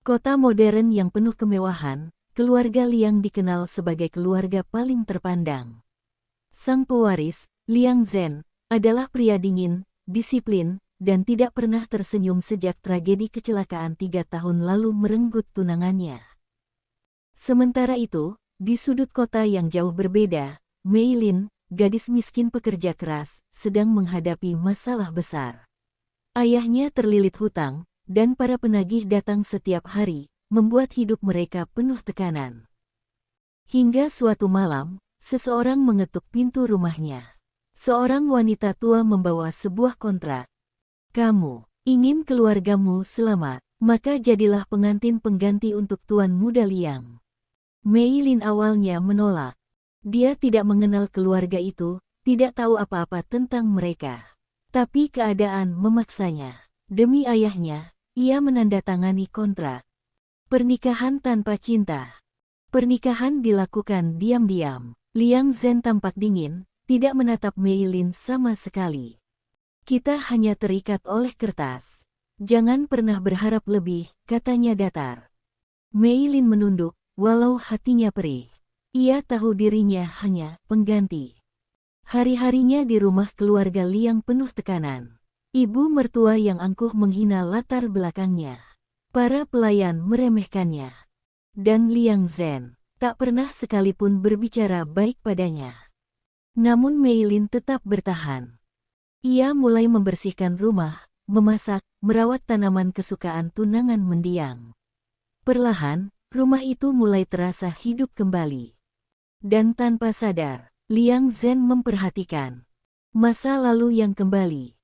Kota modern yang penuh kemewahan, keluarga Liang dikenal sebagai keluarga paling terpandang. Sang pewaris, Liang Zhen, adalah pria dingin, disiplin, dan tidak pernah tersenyum sejak tragedi kecelakaan 3 tahun lalu merenggut tunangannya. Sementara itu, di sudut kota yang jauh berbeda, Mei Lin, gadis miskin pekerja keras, sedang menghadapi masalah besar. Ayahnya terlilit hutang, dan para penagih datang setiap hari, membuat hidup mereka penuh tekanan. Hingga suatu malam, seseorang mengetuk pintu rumahnya. Seorang wanita tua membawa sebuah kontrak. Kamu ingin keluargamu selamat, maka jadilah pengantin pengganti untuk Tuan Muda Liang. Mei Lin awalnya menolak. Dia tidak mengenal keluarga itu, tidak tahu apa-apa tentang mereka. Tapi keadaan memaksanya. Demi ayahnya, ia menandatangani kontrak. Pernikahan tanpa cinta. Pernikahan dilakukan diam-diam. Liang Zhen tampak dingin, tidak menatap Mei Lin sama sekali. Kita hanya terikat oleh kertas. Jangan pernah berharap lebih, katanya datar. Mei Lin menunduk, walau hatinya perih. Ia tahu dirinya hanya pengganti. Hari-harinya di rumah keluarga Liang penuh tekanan. Ibu mertua yang angkuh menghina latar belakangnya. Para pelayan meremehkannya. Dan Liang Zhen tak pernah sekalipun berbicara baik padanya. Namun Mei Lin tetap bertahan. Ia mulai membersihkan rumah, memasak, merawat tanaman kesukaan tunangan mendiang. Perlahan, rumah itu mulai terasa hidup kembali. Dan tanpa sadar, Liang Zhen memperhatikan masa lalu yang kembali.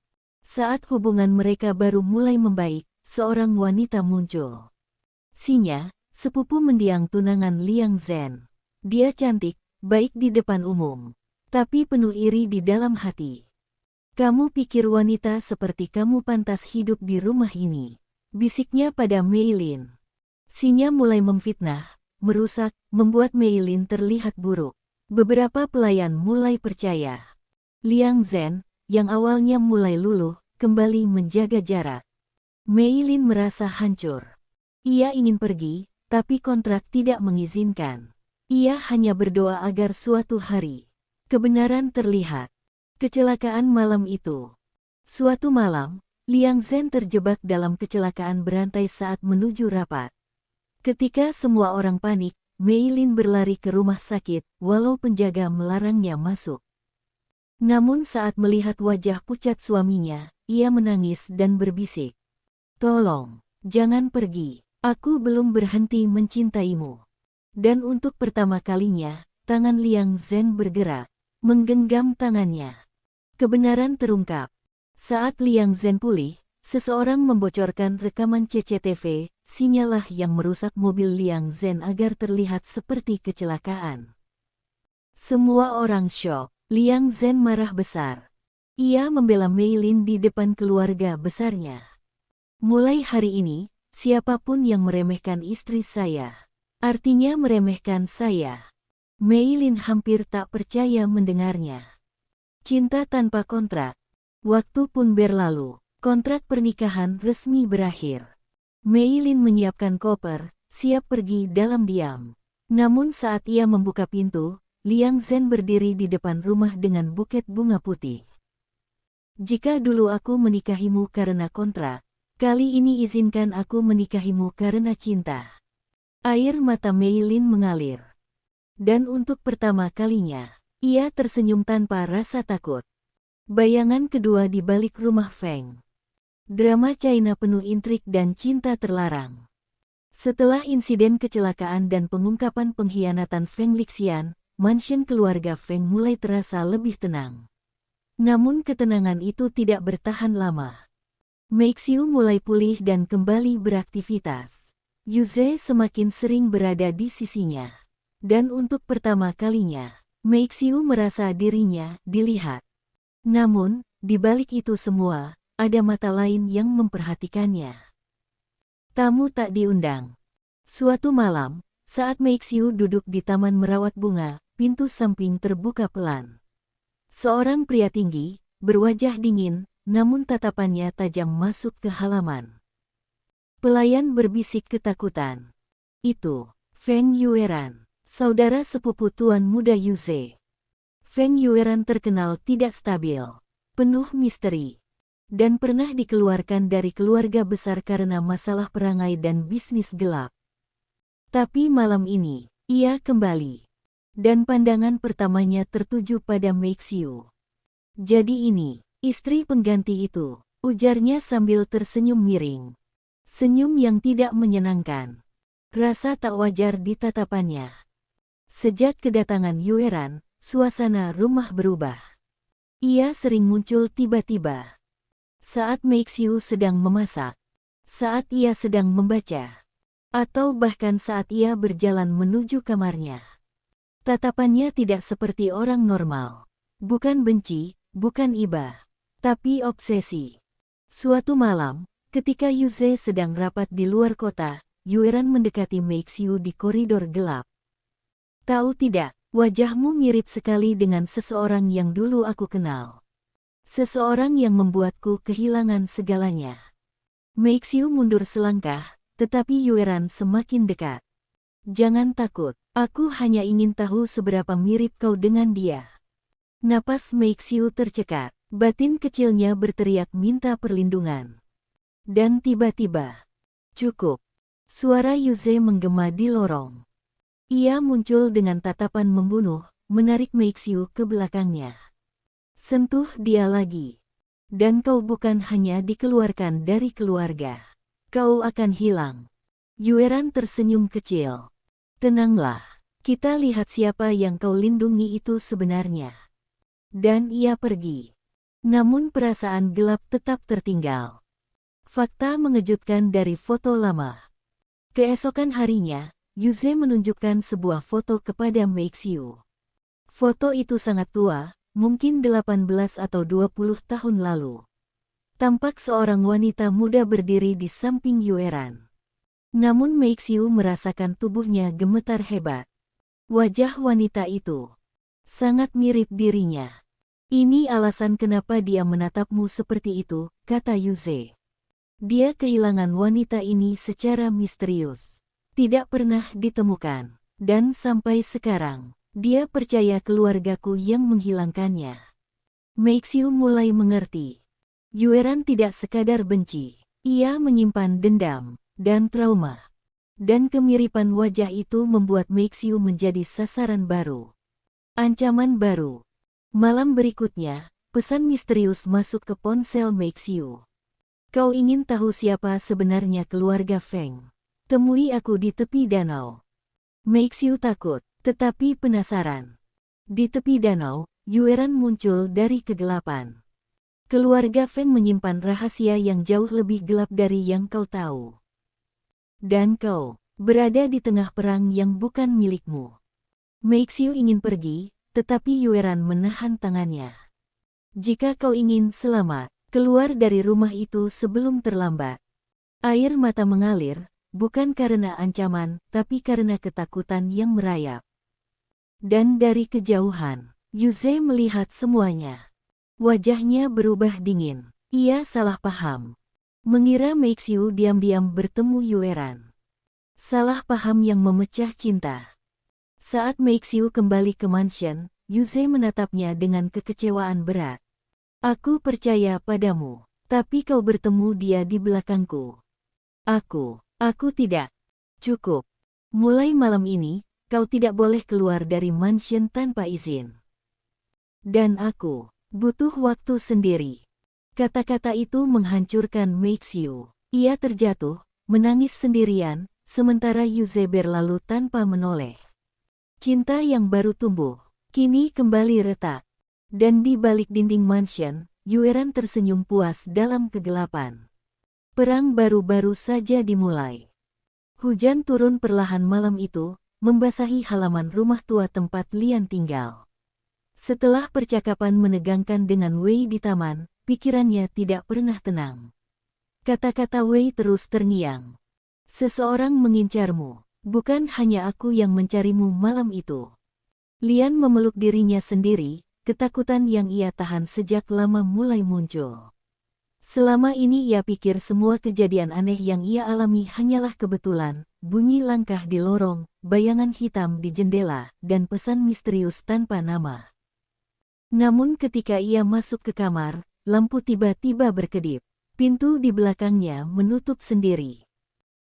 Saat hubungan mereka baru mulai membaik, seorang wanita muncul. Sinya, sepupu mendiang tunangan Liang Zhen. Dia cantik, baik di depan umum, tapi penuh iri di dalam hati. Kamu pikir wanita seperti kamu pantas hidup di rumah ini? Bisiknya pada Mei Lin. Sinya mulai memfitnah, merusak, membuat Mei Lin terlihat buruk. Beberapa pelayan mulai percaya. Liang Zhen, yang awalnya mulai luluh, kembali menjaga jarak. Mei Lin merasa hancur. Ia ingin pergi, tapi kontrak tidak mengizinkan. Ia hanya berdoa agar suatu hari kebenaran terlihat. Kecelakaan malam itu. Suatu malam, Liang Zhen terjebak dalam kecelakaan berantai saat menuju rapat. Ketika semua orang panik, Mei Lin berlari ke rumah sakit, walau penjaga melarangnya masuk. Namun saat melihat wajah pucat suaminya, ia menangis dan berbisik. Tolong, jangan pergi. Aku belum berhenti mencintaimu. Dan untuk pertama kalinya, tangan Liang Zhen bergerak, menggenggam tangannya. Kebenaran terungkap. Saat Liang Zhen pulih, seseorang membocorkan rekaman CCTV, sinyalah yang merusak mobil Liang Zhen agar terlihat seperti kecelakaan. Semua orang syok. Liang Zhen marah besar. Ia membela Mei Lin di depan keluarga besarnya. Mulai hari ini, siapapun yang meremehkan istri saya, artinya meremehkan saya. Mei Lin hampir tak percaya mendengarnya. Cinta tanpa kontrak. Waktu pun berlalu. Kontrak pernikahan resmi berakhir. Mei Lin menyiapkan koper, siap pergi dalam diam. Namun saat ia membuka pintu, Liang Zhen berdiri di depan rumah dengan buket bunga putih. Jika dulu aku menikahimu karena kontrak, kali ini izinkan aku menikahimu karena cinta. Air mata Mei Lin mengalir. Dan untuk pertama kalinya, ia tersenyum tanpa rasa takut. Bayangan kedua di balik rumah Feng. Drama China penuh intrik dan cinta terlarang. Setelah insiden kecelakaan dan pengungkapan pengkhianatan Feng Lixian, mansion keluarga Feng mulai terasa lebih tenang. Namun ketenangan itu tidak bertahan lama. Meixiu mulai pulih dan kembali beraktivitas. Yuze semakin sering berada di sisinya. Dan untuk pertama kalinya, Meixiu merasa dirinya dilihat. Namun, di balik itu semua, ada mata lain yang memperhatikannya. Tamu tak diundang. Suatu malam, saat Meixiu duduk di taman merawat bunga, pintu samping terbuka pelan. Seorang pria tinggi, berwajah dingin, namun tatapannya tajam masuk ke halaman. Pelayan berbisik ketakutan. Itu, Feng Yueran, saudara sepupu Tuan Muda Yuze. Feng Yueran terkenal tidak stabil, penuh misteri, dan pernah dikeluarkan dari keluarga besar karena masalah perangai dan bisnis gelap. Tapi malam ini, ia kembali. Dan pandangan pertamanya tertuju pada Meixiu. Jadi ini, istri pengganti itu, ujarnya sambil tersenyum miring. Senyum yang tidak menyenangkan. Rasa tak wajar di tatapannya. Sejak kedatangan Yueran, suasana rumah berubah. Ia sering muncul tiba-tiba. Saat Meixiu sedang memasak, saat ia sedang membaca, atau bahkan saat ia berjalan menuju kamarnya. Tatapannya tidak seperti orang normal. Bukan benci, bukan iba, tapi obsesi. Suatu malam, ketika Yuze sedang rapat di luar kota, Yueran mendekati Meixiu di koridor gelap. Tahu tidak, wajahmu mirip sekali dengan seseorang yang dulu aku kenal. Seseorang yang membuatku kehilangan segalanya. Meixiu mundur selangkah, tetapi Yueran semakin dekat. Jangan takut, aku hanya ingin tahu seberapa mirip kau dengan dia. Napas Meixiu tercekat, batin kecilnya berteriak minta perlindungan. Dan tiba-tiba, cukup. Suara Yuze menggema di lorong. Ia muncul dengan tatapan membunuh, menarik Meixiu ke belakangnya. Sentuh dia lagi. Dan kau bukan hanya dikeluarkan dari keluarga. Kau akan hilang. Yueran tersenyum kecil. Tenanglah, kita lihat siapa yang kau lindungi itu sebenarnya. Dan ia pergi. Namun perasaan gelap tetap tertinggal. Fakta mengejutkan dari foto lama. Keesokan harinya, Yuze menunjukkan sebuah foto kepada Meixiu. Foto itu sangat tua, mungkin 18 atau 20 tahun lalu. Tampak seorang wanita muda berdiri di samping Yueran. Namun Meixiu merasakan tubuhnya gemetar hebat. Wajah wanita itu sangat mirip dirinya. Ini alasan kenapa dia menatapmu seperti itu, kata Yuze. Dia kehilangan wanita ini secara misterius. Tidak pernah ditemukan. Dan sampai sekarang, dia percaya keluargaku yang menghilangkannya. Meixiu mulai mengerti. Yueran tidak sekadar benci. Ia menyimpan dendam dan trauma. Dan kemiripan wajah itu membuat Meixiu menjadi sasaran baru. Ancaman baru. Malam berikutnya, pesan misterius masuk ke ponsel Meixiu. Kau ingin tahu siapa sebenarnya keluarga Feng? Temui aku di tepi danau. Meixiu takut, tetapi penasaran. Di tepi danau, Yueran muncul dari kegelapan. Keluarga Feng menyimpan rahasia yang jauh lebih gelap dari yang kau tahu. Dan kau berada di tengah perang yang bukan milikmu. Meixiu ingin pergi, tetapi Yueran menahan tangannya. Jika kau ingin selamat, keluar dari rumah itu sebelum terlambat. Air mata mengalir, bukan karena ancaman, tapi karena ketakutan yang merayap. Dan dari kejauhan, Yuze melihat semuanya. Wajahnya berubah dingin. Ia salah paham. Mengira Meixiu diam-diam bertemu Yueran. Salah paham yang memecah cinta. Saat Meixiu kembali ke mansion, Yuze menatapnya dengan kekecewaan berat. Aku percaya padamu, tapi kau bertemu dia di belakangku. Aku tidak. Cukup. Mulai malam ini, kau tidak boleh keluar dari mansion tanpa izin. Dan aku butuh waktu sendiri. Kata-kata itu menghancurkan Meixiu. Ia terjatuh, menangis sendirian, sementara Yuze berlalu tanpa menoleh. Cinta yang baru tumbuh, kini kembali retak. Dan di balik dinding mansion, Yueran tersenyum puas dalam kegelapan. Perang baru-baru saja dimulai. Hujan turun perlahan malam itu, membasahi halaman rumah tua tempat Lian tinggal. Setelah percakapan menegangkan dengan Wei di taman, pikirannya tidak pernah tenang. Kata-kata Wei terus terngiang. Seseorang mengincarmu, bukan hanya aku yang mencarimu malam itu. Lian memeluk dirinya sendiri, ketakutan yang ia tahan sejak lama mulai muncul. Selama ini ia pikir semua kejadian aneh yang ia alami hanyalah kebetulan, bunyi langkah di lorong, bayangan hitam di jendela, dan pesan misterius tanpa nama. Namun ketika ia masuk ke kamar, lampu tiba-tiba berkedip. Pintu di belakangnya menutup sendiri.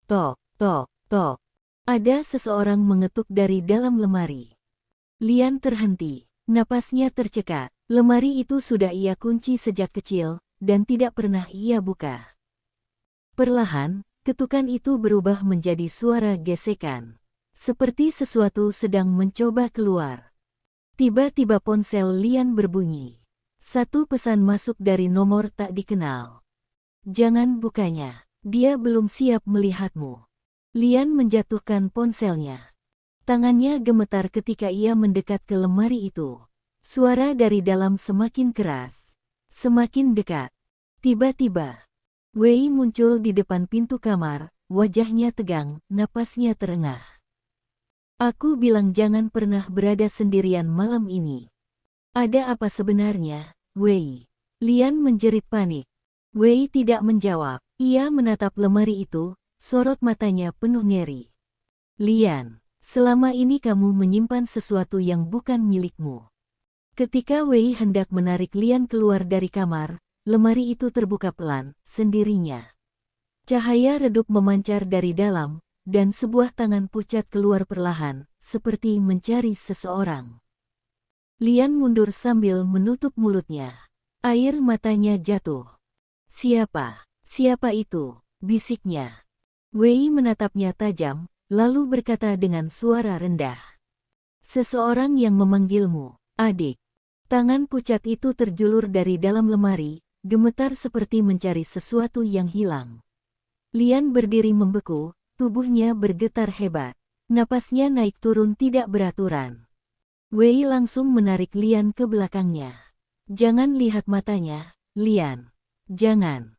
Tok, tok, tok. Ada seseorang mengetuk dari dalam lemari. Lian terhenti. Napasnya tercekat. Lemari itu sudah ia kunci sejak kecil, dan tidak pernah ia buka. Perlahan, ketukan itu berubah menjadi suara gesekan. Seperti sesuatu sedang mencoba keluar. Tiba-tiba ponsel Lian berbunyi. Satu pesan masuk dari nomor tak dikenal. Jangan bukanya. Dia belum siap melihatmu. Lian menjatuhkan ponselnya. Tangannya gemetar ketika ia mendekat ke lemari itu. Suara dari dalam semakin keras. Semakin dekat. Tiba-tiba, Wei muncul di depan pintu kamar, wajahnya tegang, napasnya terengah. Aku bilang jangan pernah berada sendirian malam ini. Ada apa sebenarnya, Wei? Lian menjerit panik. Wei tidak menjawab. Ia menatap lemari itu, sorot matanya penuh ngeri. Lian, selama ini kamu menyimpan sesuatu yang bukan milikmu. Ketika Wei hendak menarik Lian keluar dari kamar, lemari itu terbuka pelan, sendirinya. Cahaya redup memancar dari dalam, dan sebuah tangan pucat keluar perlahan, seperti mencari seseorang. Lian mundur sambil menutup mulutnya. Air matanya jatuh. Siapa? Siapa itu? Bisiknya. Wei menatapnya tajam, lalu berkata dengan suara rendah. Seseorang yang memanggilmu, adik. Tangan pucat itu terjulur dari dalam lemari, gemetar seperti mencari sesuatu yang hilang. Lian berdiri membeku, tubuhnya bergetar hebat. Napasnya naik turun tidak beraturan. Wei langsung menarik Lian ke belakangnya. Jangan lihat matanya, Lian. Jangan.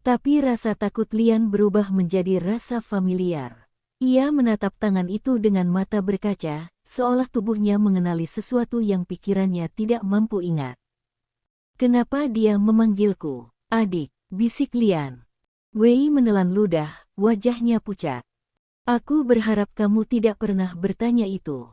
Tapi rasa takut Lian berubah menjadi rasa familiar. Ia menatap tangan itu dengan mata berkaca, seolah tubuhnya mengenali sesuatu yang pikirannya tidak mampu ingat. Kenapa dia memanggilku? Adik, bisik Lian. Wei menelan ludah, wajahnya pucat. Aku berharap kamu tidak pernah bertanya itu.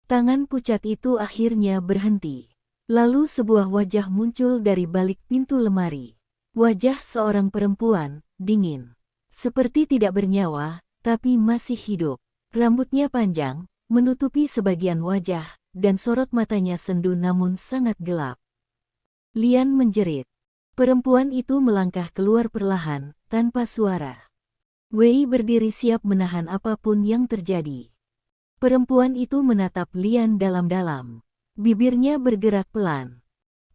Tangan pucat itu akhirnya berhenti. Lalu sebuah wajah muncul dari balik pintu lemari. Wajah seorang perempuan, dingin. Seperti tidak bernyawa, tapi masih hidup. Rambutnya panjang, menutupi sebagian wajah, dan sorot matanya sendu namun sangat gelap. Lian menjerit. Perempuan itu melangkah keluar perlahan, tanpa suara. Wei berdiri siap menahan apapun yang terjadi. Perempuan itu menatap Lian dalam-dalam. Bibirnya bergerak pelan.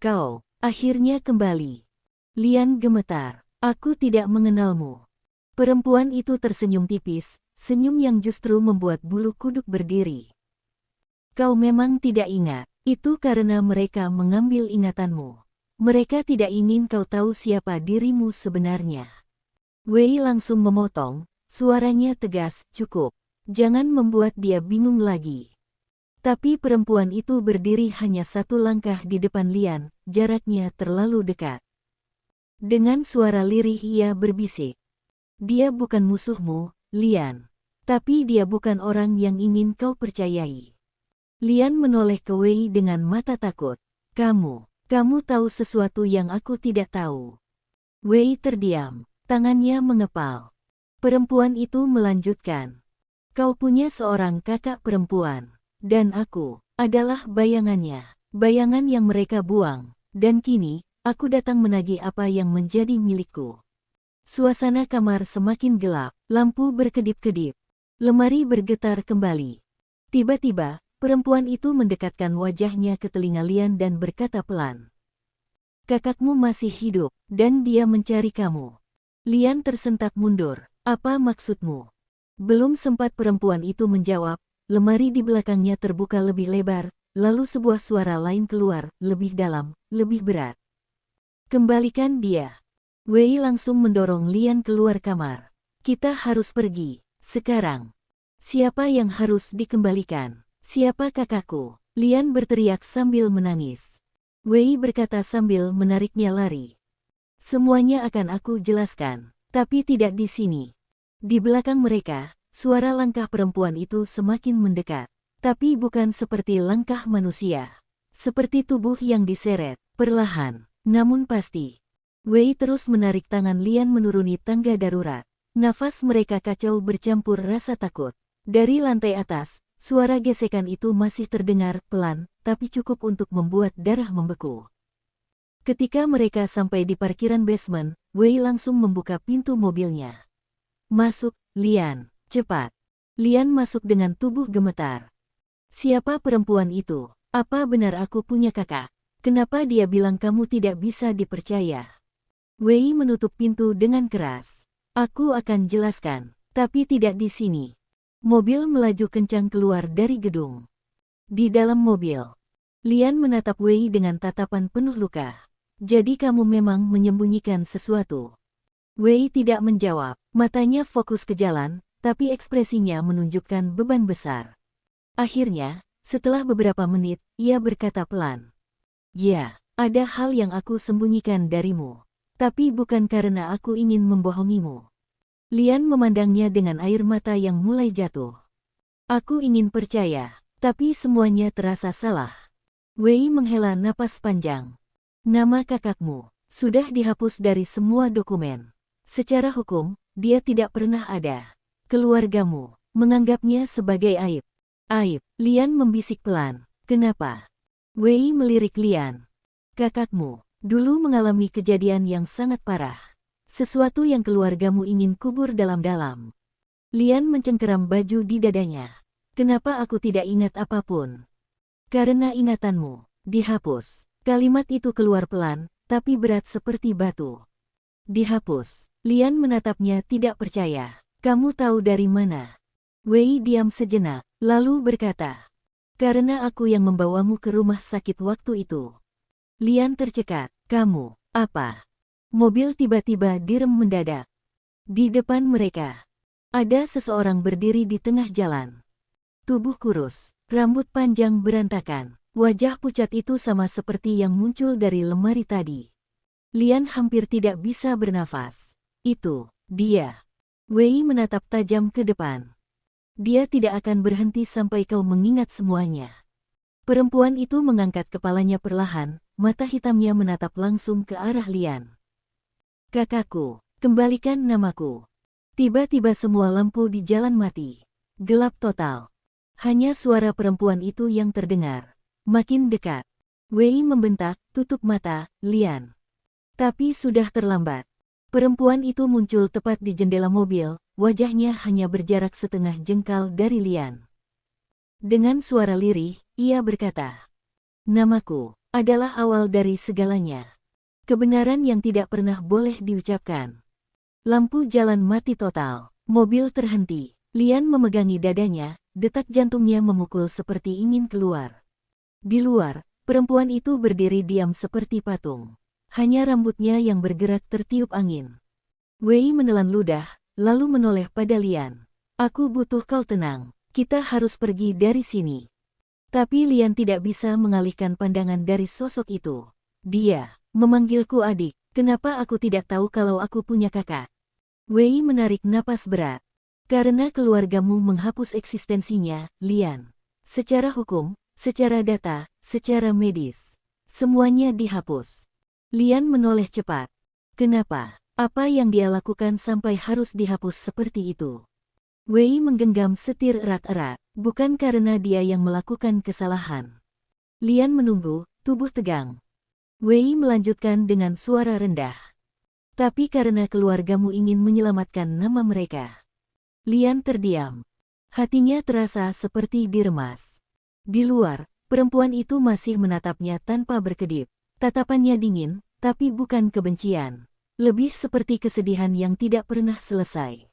Kau, akhirnya kembali. Lian gemetar. Aku tidak mengenalmu. Perempuan itu tersenyum tipis, senyum yang justru membuat bulu kuduk berdiri. Kau memang tidak ingat, itu karena mereka mengambil ingatanmu. Mereka tidak ingin kau tahu siapa dirimu sebenarnya. Wei langsung memotong, suaranya tegas, cukup. Jangan membuat dia bingung lagi. Tapi perempuan itu berdiri hanya satu langkah di depan Lian, jaraknya terlalu dekat. Dengan suara lirih ia berbisik. Dia bukan musuhmu, Lian. Tapi dia bukan orang yang ingin kau percayai. Lian menoleh ke Wei dengan mata takut. Kamu tahu sesuatu yang aku tidak tahu. Wei terdiam, tangannya mengepal. Perempuan itu melanjutkan. Kau punya seorang kakak perempuan. Dan aku adalah bayangannya. Bayangan yang mereka buang. Dan kini, aku datang menagih apa yang menjadi milikku. Suasana kamar semakin gelap, lampu berkedip-kedip. Lemari bergetar kembali. Tiba-tiba, perempuan itu mendekatkan wajahnya ke telinga Lian dan berkata pelan. Kakakmu masih hidup, dan dia mencari kamu. Lian tersentak mundur. Apa maksudmu? Belum sempat perempuan itu menjawab, lemari di belakangnya terbuka lebih lebar, lalu sebuah suara lain keluar, lebih dalam, lebih berat. Kembalikan dia. Wei langsung mendorong Lian keluar kamar. Kita harus pergi, sekarang. Siapa yang harus dikembalikan? Siapa kakakku? Lian berteriak sambil menangis. Wei berkata sambil menariknya lari. Semuanya akan aku jelaskan, tapi tidak di sini. Di belakang mereka, suara langkah perempuan itu semakin mendekat. Tapi bukan seperti langkah manusia. Seperti tubuh yang diseret, perlahan, namun pasti. Wei terus menarik tangan Lian menuruni tangga darurat. Nafas mereka kacau bercampur rasa takut. Dari lantai atas, suara gesekan itu masih terdengar pelan, tapi cukup untuk membuat darah membeku. Ketika mereka sampai di parkiran basement, Wei langsung membuka pintu mobilnya. Masuk, Lian, cepat. Lian masuk dengan tubuh gemetar. Siapa perempuan itu? Apa benar aku punya kakak? Kenapa dia bilang kamu tidak bisa dipercaya? Wei menutup pintu dengan keras. Aku akan jelaskan, tapi tidak di sini. Mobil melaju kencang keluar dari gedung. Di dalam mobil, Lian menatap Wei dengan tatapan penuh luka. Jadi kamu memang menyembunyikan sesuatu. Wei tidak menjawab, matanya fokus ke jalan, tapi ekspresinya menunjukkan beban besar. Akhirnya, setelah beberapa menit, ia berkata pelan. Ya, ada hal yang aku sembunyikan darimu. Tapi bukan karena aku ingin membohongimu. Lian memandangnya dengan air mata yang mulai jatuh. Aku ingin percaya, tapi semuanya terasa salah. Wei menghela napas panjang. Nama kakakmu sudah dihapus dari semua dokumen. Secara hukum, dia tidak pernah ada. Keluargamu menganggapnya sebagai aib. Aib, Lian membisik pelan. Kenapa? Wei melirik Lian. Kakakmu dulu mengalami kejadian yang sangat parah. Sesuatu yang keluargamu ingin kubur dalam-dalam. Lian mencengkeram baju di dadanya. Kenapa aku tidak ingat apapun? Karena ingatanmu dihapus. Kalimat itu keluar pelan, tapi berat seperti batu. Dihapus. Lian menatapnya tidak percaya. Kamu tahu dari mana? Wei diam sejenak, lalu berkata. Karena aku yang membawamu ke rumah sakit waktu itu. Lian tercekat. Kamu, apa? Mobil tiba-tiba direm mendadak. Di depan mereka, ada seseorang berdiri di tengah jalan. Tubuh kurus, rambut panjang berantakan. Wajah pucat itu sama seperti yang muncul dari lemari tadi. Lian hampir tidak bisa bernafas. Itu, dia. Wei menatap tajam ke depan. Dia tidak akan berhenti sampai kau mengingat semuanya. Perempuan itu mengangkat kepalanya perlahan, mata hitamnya menatap langsung ke arah Lian. Kakakku, kembalikan namaku. Tiba-tiba semua lampu di jalan mati. Gelap total. Hanya suara perempuan itu yang terdengar. Makin dekat. Wei membentak, tutup mata, Lian. Tapi sudah terlambat. Perempuan itu muncul tepat di jendela mobil, wajahnya hanya berjarak setengah jengkal dari Lian. Dengan suara lirih, ia berkata, namaku adalah awal dari segalanya. Kebenaran yang tidak pernah boleh diucapkan. Lampu jalan mati total. Mobil terhenti. Lian memegangi dadanya, detak jantungnya memukul seperti ingin keluar. Di luar, perempuan itu berdiri diam seperti patung. Hanya rambutnya yang bergerak tertiup angin. Wei menelan ludah, lalu menoleh pada Lian. Aku butuh kau tenang. Kita harus pergi dari sini. Tapi Lian tidak bisa mengalihkan pandangan dari sosok itu. Dia memanggilku adik. Kenapa aku tidak tahu kalau aku punya kakak? Wei menarik napas berat. Karena keluargamu menghapus eksistensinya, Lian. Secara hukum, secara data, secara medis. Semuanya dihapus. Lian menoleh cepat. Kenapa? Apa yang dia lakukan sampai harus dihapus seperti itu? Wei menggenggam setir erat-erat, bukan karena dia yang melakukan kesalahan. Lian menunggu, tubuh tegang. Wei melanjutkan dengan suara rendah. Tapi karena keluargamu ingin menyelamatkan nama mereka. Lian terdiam. Hatinya terasa seperti diremas. Di luar, perempuan itu masih menatapnya tanpa berkedip. Tatapannya dingin, tapi bukan kebencian. Lebih seperti kesedihan yang tidak pernah selesai.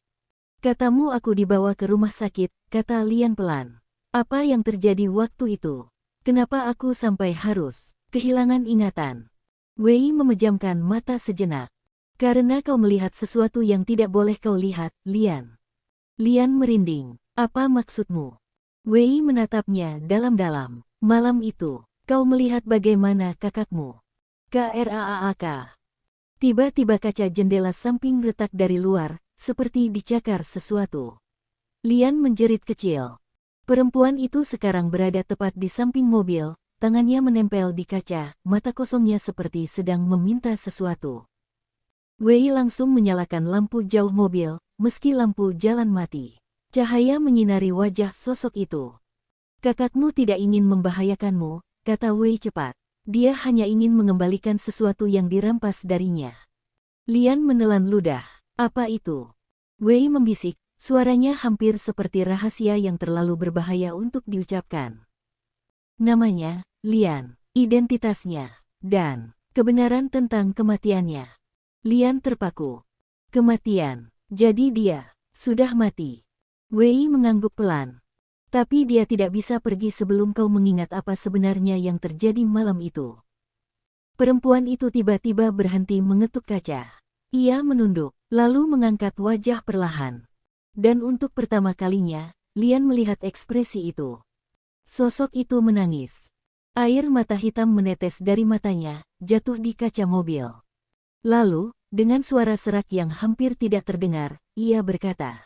Katamu aku dibawa ke rumah sakit, kata Lian pelan. Apa yang terjadi waktu itu? Kenapa aku sampai harus kehilangan ingatan? Wei memejamkan mata sejenak. Karena kau melihat sesuatu yang tidak boleh kau lihat, Lian. Lian merinding. Apa maksudmu? Wei menatapnya dalam-dalam. Malam itu, kau melihat bagaimana kakakmu? Kraak. Tiba-tiba kaca jendela samping retak dari luar, seperti dicakar sesuatu. Lian menjerit kecil. Perempuan itu sekarang berada tepat di samping mobil, tangannya menempel di kaca, mata kosongnya seperti sedang meminta sesuatu. Wei langsung menyalakan lampu jauh mobil, meski lampu jalan mati. Cahaya menyinari wajah sosok itu. Kakakmu tidak ingin membahayakanmu, kata Wei cepat. Dia hanya ingin mengembalikan sesuatu yang dirampas darinya. Lian menelan ludah. Apa itu? Wei membisik, suaranya hampir seperti rahasia yang terlalu berbahaya untuk diucapkan. Namanya, Lian, identitasnya, dan kebenaran tentang kematiannya. Lian terpaku. Kematian. Jadi dia sudah mati. Wei mengangguk pelan. Tapi dia tidak bisa pergi sebelum kau mengingat apa sebenarnya yang terjadi malam itu. Perempuan itu tiba-tiba berhenti mengetuk kaca. Ia menunduk, lalu mengangkat wajah perlahan. Dan untuk pertama kalinya, Lian melihat ekspresi itu. Sosok itu menangis. Air mata hitam menetes dari matanya, jatuh di kaca mobil. Lalu, dengan suara serak yang hampir tidak terdengar, ia berkata,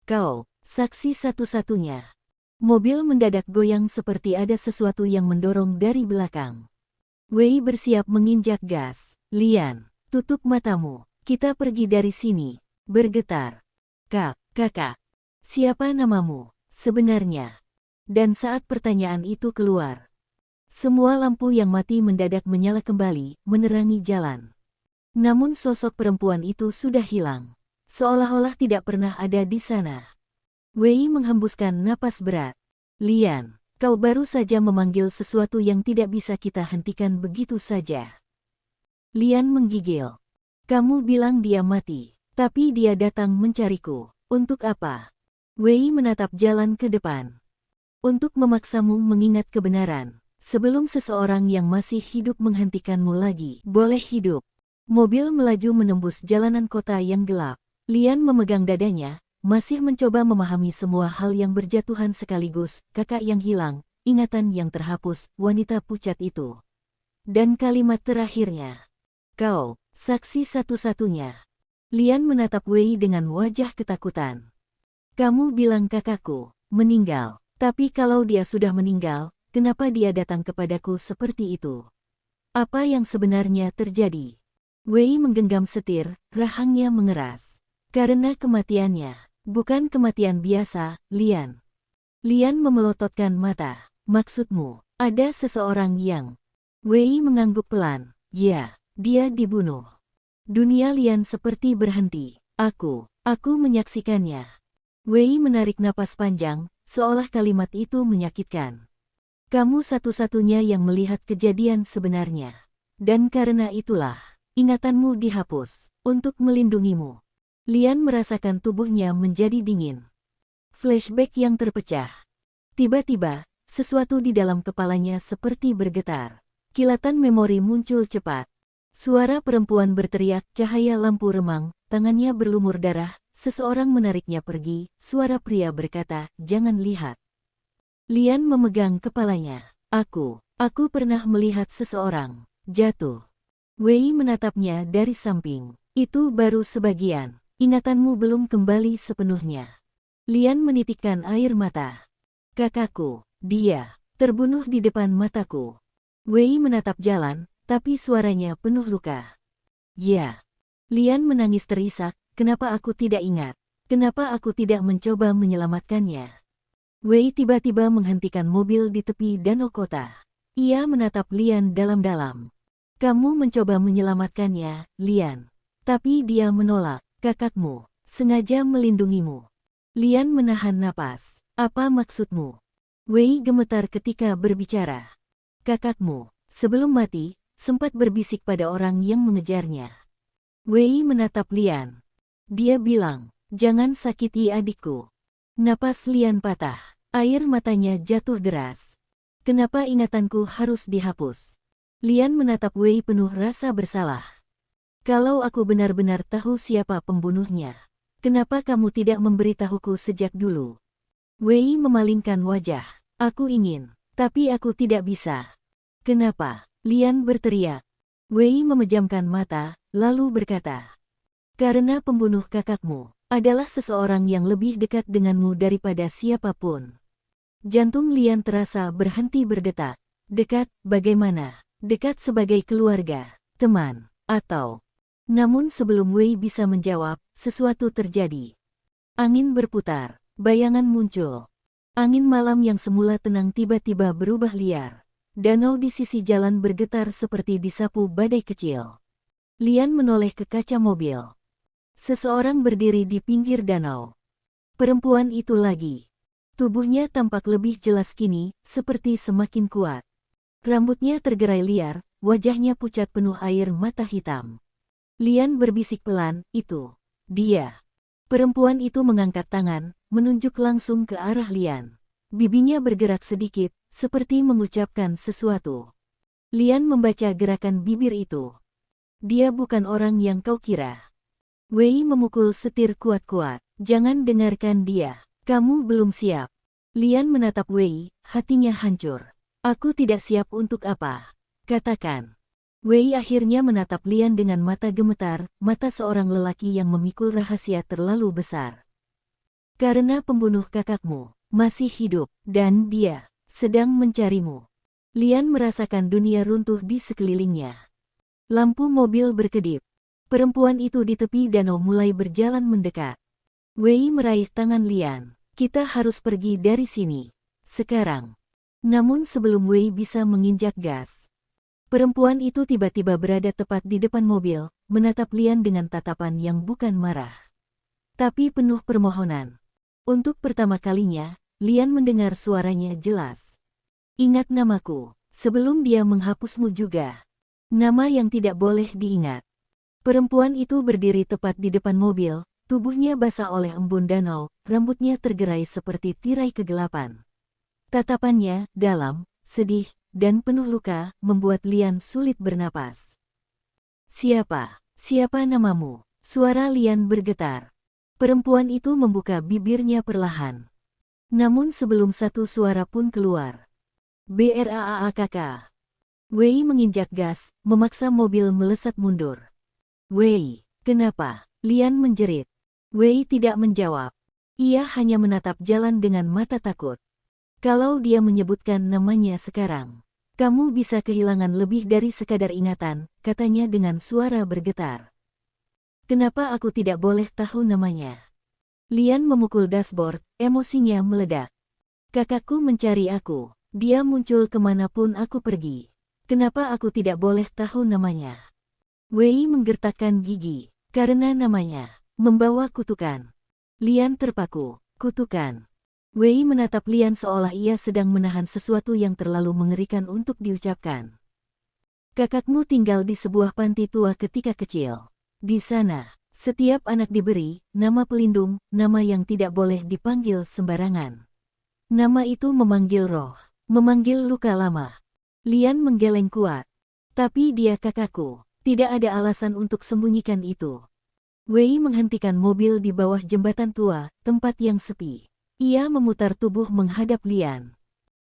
"Kau, saksi satu-satunya." Mobil mendadak goyang seperti ada sesuatu yang mendorong dari belakang. Wei bersiap menginjak gas. "Lian, tutup matamu. Kita pergi dari sini." Bergetar. Kakak. Siapa namamu, sebenarnya?" Dan saat pertanyaan itu keluar, semua lampu yang mati mendadak menyala kembali, menerangi jalan. Namun sosok perempuan itu sudah hilang. Seolah-olah tidak pernah ada di sana. Wei menghembuskan napas berat. "Lian, kau baru saja memanggil sesuatu yang tidak bisa kita hentikan begitu saja." Lian menggigil. "Kamu bilang dia mati, tapi dia datang mencariku. Untuk apa?" Wei menatap jalan ke depan. "Untuk memaksamu mengingat kebenaran. Sebelum seseorang yang masih hidup menghentikanmu lagi boleh hidup." Mobil melaju menembus jalanan kota yang gelap. Lian memegang dadanya, masih mencoba memahami semua hal yang berjatuhan sekaligus, kakak yang hilang, ingatan yang terhapus, wanita pucat itu. Dan kalimat terakhirnya, "Kau, saksi satu-satunya." Lian menatap Wei dengan wajah ketakutan. "Kamu bilang kakakku meninggal, tapi kalau dia sudah meninggal, kenapa dia datang kepadaku seperti itu? Apa yang sebenarnya terjadi?" Wei menggenggam setir, rahangnya mengeras. "Karena kematiannya, bukan kematian biasa, Lian." Lian memelototkan mata. "Maksudmu, ada seseorang yang..." Wei mengangguk pelan. "Ya, dia dibunuh." Dunia Lian seperti berhenti. Aku menyaksikannya." Wei menarik napas panjang, seolah kalimat itu menyakitkan. "Kamu satu-satunya yang melihat kejadian sebenarnya. Dan karena itulah, ingatanmu dihapus, untuk melindungimu." Lian merasakan tubuhnya menjadi dingin. Flashback yang terpecah. Tiba-tiba, sesuatu di dalam kepalanya seperti bergetar. Kilatan memori muncul cepat. Suara perempuan berteriak, cahaya lampu remang, tangannya berlumur darah, seseorang menariknya pergi, suara pria berkata, "Jangan lihat." Lian memegang kepalanya. Aku pernah melihat seseorang jatuh." Wei menatapnya dari samping. "Itu baru sebagian. Ingatanmu belum kembali sepenuhnya." Lian menitikkan air mata. "Kakakku, dia terbunuh di depan mataku." Wei menatap jalan, tapi suaranya penuh luka. "Ya." Lian menangis terisak, "Kenapa aku tidak ingat? Kenapa aku tidak mencoba menyelamatkannya?" Wei tiba-tiba menghentikan mobil di tepi danau kota. Ia menatap Lian dalam-dalam. "Kamu mencoba menyelamatkannya, Lian. Tapi dia menolak. Kakakmu sengaja melindungimu." Lian menahan napas. "Apa maksudmu?" Wei gemetar ketika berbicara. "Kakakmu, sebelum mati, sempat berbisik pada orang yang mengejarnya." Wei menatap Lian. Dia bilang, "Jangan sakiti adikku." Napas Lian patah. Air matanya jatuh deras. "Kenapa ingatanku harus dihapus?" Lian menatap Wei penuh rasa bersalah. "Kalau aku benar-benar tahu siapa pembunuhnya, kenapa kamu tidak memberitahuku sejak dulu?" Wei memalingkan wajah. "Aku ingin, tapi aku tidak bisa." "Kenapa?" Lian berteriak. Wei memejamkan mata, lalu berkata, "Karena pembunuh kakakmu adalah seseorang yang lebih dekat denganmu daripada siapapun." Jantung Lian terasa berhenti berdetak. Dekat, bagaimana? Dekat sebagai keluarga, teman, atau... Namun sebelum Wei bisa menjawab, sesuatu terjadi. Angin berputar, bayangan muncul. Angin malam yang semula tenang tiba-tiba berubah liar. Danau di sisi jalan bergetar seperti disapu badai kecil. Lian menoleh ke kaca mobil. Seseorang berdiri di pinggir danau. Perempuan itu lagi. Tubuhnya tampak lebih jelas kini, seperti semakin kuat. Rambutnya tergerai liar, wajahnya pucat penuh air mata hitam. Lian berbisik pelan, "Itu dia." Perempuan itu mengangkat tangan, menunjuk langsung ke arah Lian. Bibinya bergerak sedikit, seperti mengucapkan sesuatu. Lian membaca gerakan bibir itu. "Dia bukan orang yang kau kira." Wei memukul setir kuat-kuat. "Jangan dengarkan dia. Kamu belum siap." Lian menatap Wei, hatinya hancur. "Aku tidak siap untuk apa? Katakan." Wei akhirnya menatap Lian dengan mata gemetar, mata seorang lelaki yang memikul rahasia terlalu besar. "Karena pembunuh kakakmu masih hidup, dan dia sedang mencarimu." Lian merasakan dunia runtuh di sekelilingnya. Lampu mobil berkedip. Perempuan itu di tepi danau mulai berjalan mendekat. Wei meraih tangan Lian. "Kita harus pergi dari sini. Sekarang." Namun sebelum Wei bisa menginjak gas, perempuan itu tiba-tiba berada tepat di depan mobil, menatap Lian dengan tatapan yang bukan marah, tapi penuh permohonan. Untuk pertama kalinya, Lian mendengar suaranya jelas. "Ingat namaku, sebelum dia menghapusmu juga." Nama yang tidak boleh diingat. Perempuan itu berdiri tepat di depan mobil, tubuhnya basah oleh embun danau, rambutnya tergerai seperti tirai kegelapan. Tatapannya, dalam, sedih, dan penuh luka, membuat Lian sulit bernapas. "Siapa? Siapa namamu?" Suara Lian bergetar. Perempuan itu membuka bibirnya perlahan. Namun sebelum satu suara pun keluar. "BRAAKK." Wei menginjak gas, memaksa mobil melesat mundur. "Wei, kenapa?" Lian menjerit. Wei tidak menjawab. Ia hanya menatap jalan dengan mata takut. "Kalau dia menyebutkan namanya sekarang, kamu bisa kehilangan lebih dari sekadar ingatan," katanya dengan suara bergetar. "Kenapa aku tidak boleh tahu namanya?" Lian memukul dashboard, emosinya meledak. "Kakakku mencari aku. Dia muncul kemanapun aku pergi. Kenapa aku tidak boleh tahu namanya?" Wei menggertakkan gigi. "Karena namanya membawa kutukan." Lian terpaku. "Kutukan?" Wei menatap Lian seolah ia sedang menahan sesuatu yang terlalu mengerikan untuk diucapkan. "Kakakmu tinggal di sebuah panti tua ketika kecil. Di sana, setiap anak diberi nama pelindung, nama yang tidak boleh dipanggil sembarangan. Nama itu memanggil roh, memanggil luka lama." Lian menggeleng kuat. "Tapi dia kakakku. Tidak ada alasan untuk sembunyikan itu." Wei menghentikan mobil di bawah jembatan tua, tempat yang sepi. Ia memutar tubuh menghadap Lian.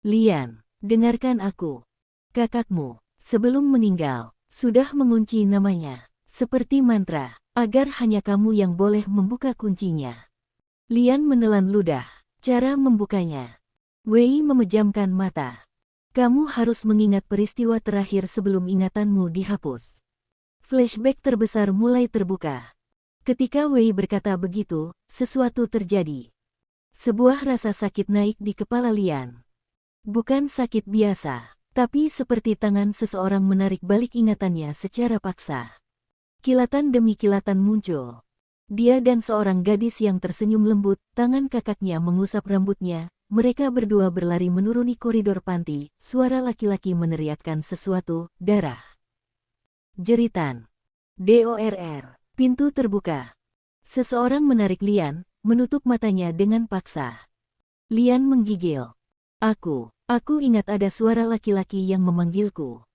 "Lian, dengarkan aku. Kakakmu, sebelum meninggal, sudah mengunci namanya, seperti mantra, agar hanya kamu yang boleh membuka kuncinya." Lian menelan ludah. Cara membukanya. Wei memejamkan mata. "Kamu harus mengingat peristiwa terakhir sebelum ingatanmu dihapus." Flashback terbesar mulai terbuka. Ketika Wei berkata begitu, sesuatu terjadi. Sebuah rasa sakit naik di kepala Lian. Bukan sakit biasa, tapi seperti tangan seseorang menarik balik ingatannya secara paksa. Kilatan demi kilatan muncul. Dia dan seorang gadis yang tersenyum lembut, tangan kakaknya mengusap rambutnya. Mereka berdua berlari menuruni koridor panti, suara laki-laki meneriakkan sesuatu, "Darah." Jeritan. "DORR." Pintu terbuka. Seseorang menarik Lian, menutup matanya dengan paksa. Lian menggigil. Aku ingat ada suara laki-laki yang memanggilku."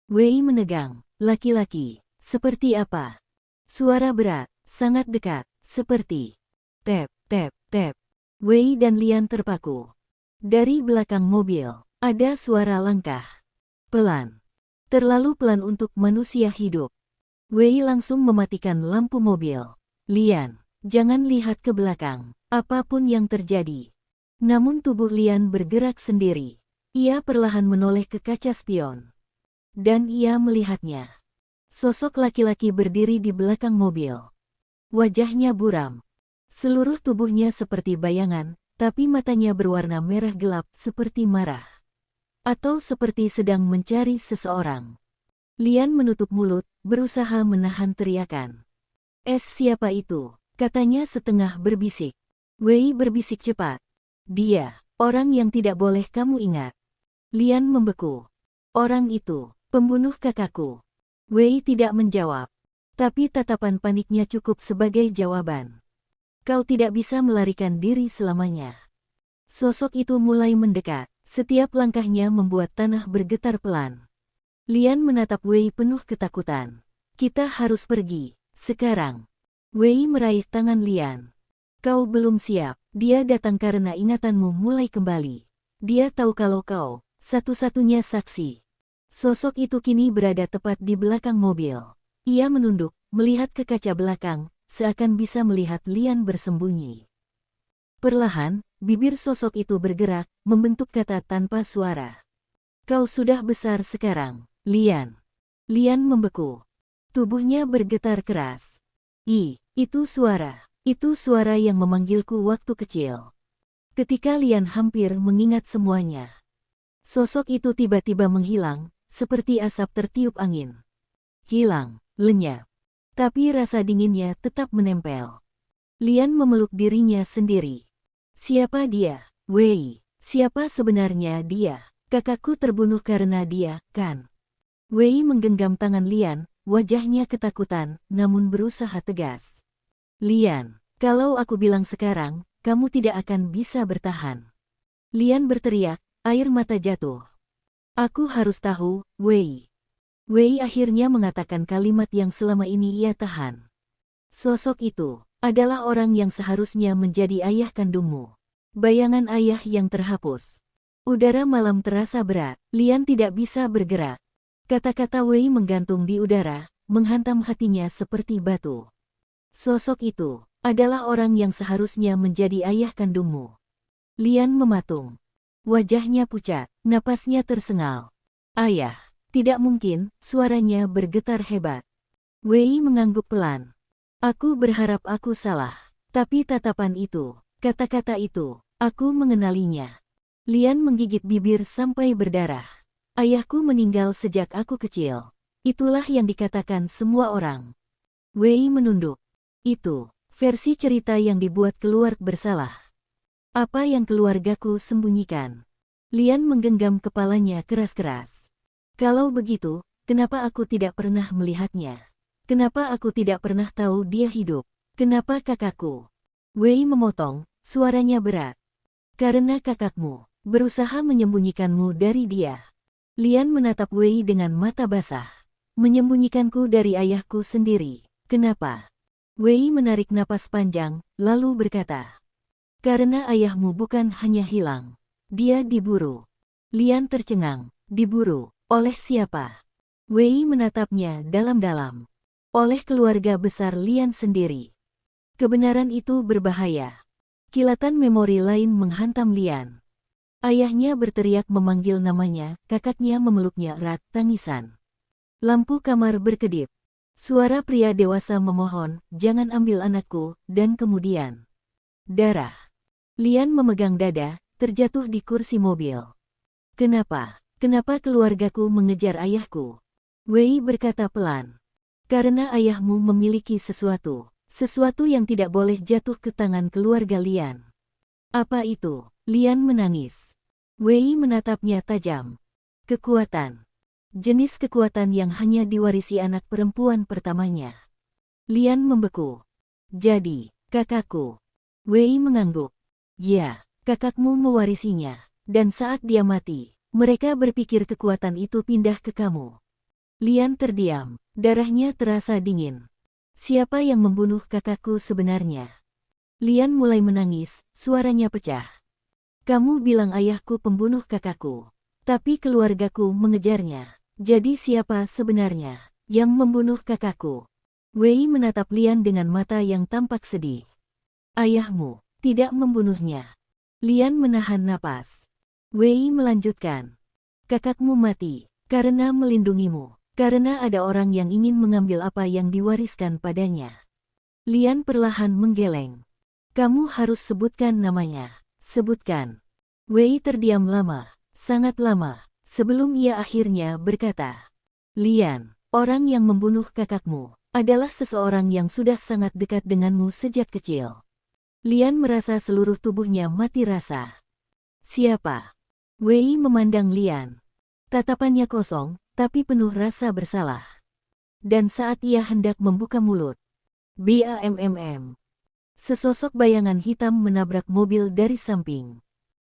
Wei menegang. "Laki-laki? Seperti apa?" Suara berat, sangat dekat, seperti tap, tap, tap. Wei dan Lian terpaku. Dari belakang mobil, ada suara langkah. Pelan. Terlalu pelan untuk manusia hidup. Wei langsung mematikan lampu mobil. Lian, jangan lihat ke belakang, apapun yang terjadi. Namun tubuh Lian bergerak sendiri. Ia perlahan menoleh ke kaca spion. Dan ia melihatnya. Sosok laki-laki berdiri di belakang mobil. Wajahnya buram. Seluruh tubuhnya seperti bayangan, tapi matanya berwarna merah gelap seperti marah. Atau seperti sedang mencari seseorang. Lian menutup mulut, berusaha menahan teriakan. Siapa itu? Katanya setengah berbisik. Wei berbisik cepat. Dia, orang yang tidak boleh kamu ingat. Lian membeku. Orang itu, pembunuh kakakku. Wei tidak menjawab. Tapi tatapan paniknya cukup sebagai jawaban. Kau tidak bisa melarikan diri selamanya. Sosok itu mulai mendekat. Setiap langkahnya membuat tanah bergetar pelan. Lian menatap Wei penuh ketakutan. Kita harus pergi, sekarang. Wei meraih tangan Lian. Kau belum siap. Dia datang karena ingatanmu mulai kembali. Dia tahu kalau kau, satu-satunya saksi. Sosok itu kini berada tepat di belakang mobil. Ia menunduk, melihat ke kaca belakang, seakan bisa melihat Lian bersembunyi. Perlahan, bibir sosok itu bergerak, membentuk kata tanpa suara. Kau sudah besar sekarang, Lian. Lian membeku. Tubuhnya bergetar keras. Itu suara. Itu suara yang memanggilku waktu kecil. Ketika Lian hampir mengingat semuanya. Sosok itu tiba-tiba menghilang, seperti asap tertiup angin. Hilang, lenyap. Tapi rasa dinginnya tetap menempel. Lian memeluk dirinya sendiri. Siapa dia? Wei. Siapa sebenarnya dia? Kakakku terbunuh karena dia, kan? Wei menggenggam tangan Lian, wajahnya ketakutan, namun berusaha tegas. Lian, kalau aku bilang sekarang, kamu tidak akan bisa bertahan. Lian berteriak, air mata jatuh. Aku harus tahu, Wei. Wei akhirnya mengatakan kalimat yang selama ini ia tahan. Sosok itu adalah orang yang seharusnya menjadi ayah kandungmu. Bayangan ayah yang terhapus. Udara malam terasa berat. Lian tidak bisa bergerak. Kata-kata Wei menggantung di udara, menghantam hatinya seperti batu. Sosok itu adalah orang yang seharusnya menjadi ayah kandungmu. Lian mematung. Wajahnya pucat, napasnya tersengal. Ayah, tidak mungkin, suaranya bergetar hebat. Wei mengangguk pelan. Aku berharap aku salah. Tapi tatapan itu, kata-kata itu, aku mengenalinya. Lian menggigit bibir sampai berdarah. Ayahku meninggal sejak aku kecil. Itulah yang dikatakan semua orang. Wei menunduk. Itu versi cerita yang dibuat keluarga bersalah. Apa yang keluargaku sembunyikan? Lian menggenggam kepalanya keras-keras. Kalau begitu, kenapa aku tidak pernah melihatnya? Kenapa aku tidak pernah tahu dia hidup? Kenapa kakakku? Wei memotong, suaranya berat. Karena kakakmu berusaha menyembunyikanmu dari dia. Lian menatap Wei dengan mata basah. Menyembunyikanku dari ayahku sendiri. Kenapa? Wei menarik napas panjang, lalu berkata. Karena ayahmu bukan hanya hilang. Dia diburu. Lian tercengang. Diburu. Oleh siapa? Wei menatapnya dalam-dalam. Oleh keluarga besar Lian sendiri. Kebenaran itu berbahaya. Kilatan memori lain menghantam Lian. Ayahnya berteriak memanggil namanya, kakaknya memeluknya erat, tangisan. Lampu kamar berkedip. Suara pria dewasa memohon, jangan ambil anakku, dan kemudian. Darah. Lian memegang dada, terjatuh di kursi mobil. Kenapa? Kenapa keluargaku mengejar ayahku? Wei berkata pelan. Karena ayahmu memiliki sesuatu. Sesuatu yang tidak boleh jatuh ke tangan keluarga Lian. Apa itu? Lian menangis. Wei menatapnya tajam. Kekuatan. Jenis kekuatan yang hanya diwarisi anak perempuan pertamanya. Lian membeku. Jadi, kakakku. Wei mengangguk. Ya, kakakmu mewarisinya. Dan saat dia mati, mereka berpikir kekuatan itu pindah ke kamu. Lian terdiam. Darahnya terasa dingin. Siapa yang membunuh kakakku sebenarnya? Lian mulai menangis, suaranya pecah. Kamu bilang ayahku pembunuh kakakku. Tapi keluargaku mengejarnya. Jadi siapa sebenarnya yang membunuh kakakku? Wei menatap Lian dengan mata yang tampak sedih. Ayahmu tidak membunuhnya. Lian menahan napas. Wei melanjutkan. Kakakmu mati karena melindungimu. Karena ada orang yang ingin mengambil apa yang diwariskan padanya. Lian perlahan menggeleng. Kamu harus sebutkan namanya. Sebutkan. Wei terdiam lama, sangat lama, sebelum ia akhirnya berkata. Lian, orang yang membunuh kakakmu, adalah seseorang yang sudah sangat dekat denganmu sejak kecil. Lian merasa seluruh tubuhnya mati rasa. Siapa? Wei memandang Lian. Tatapannya kosong, tapi penuh rasa bersalah. Dan saat ia hendak membuka mulut, BAMMM. Sesosok bayangan hitam menabrak mobil dari samping.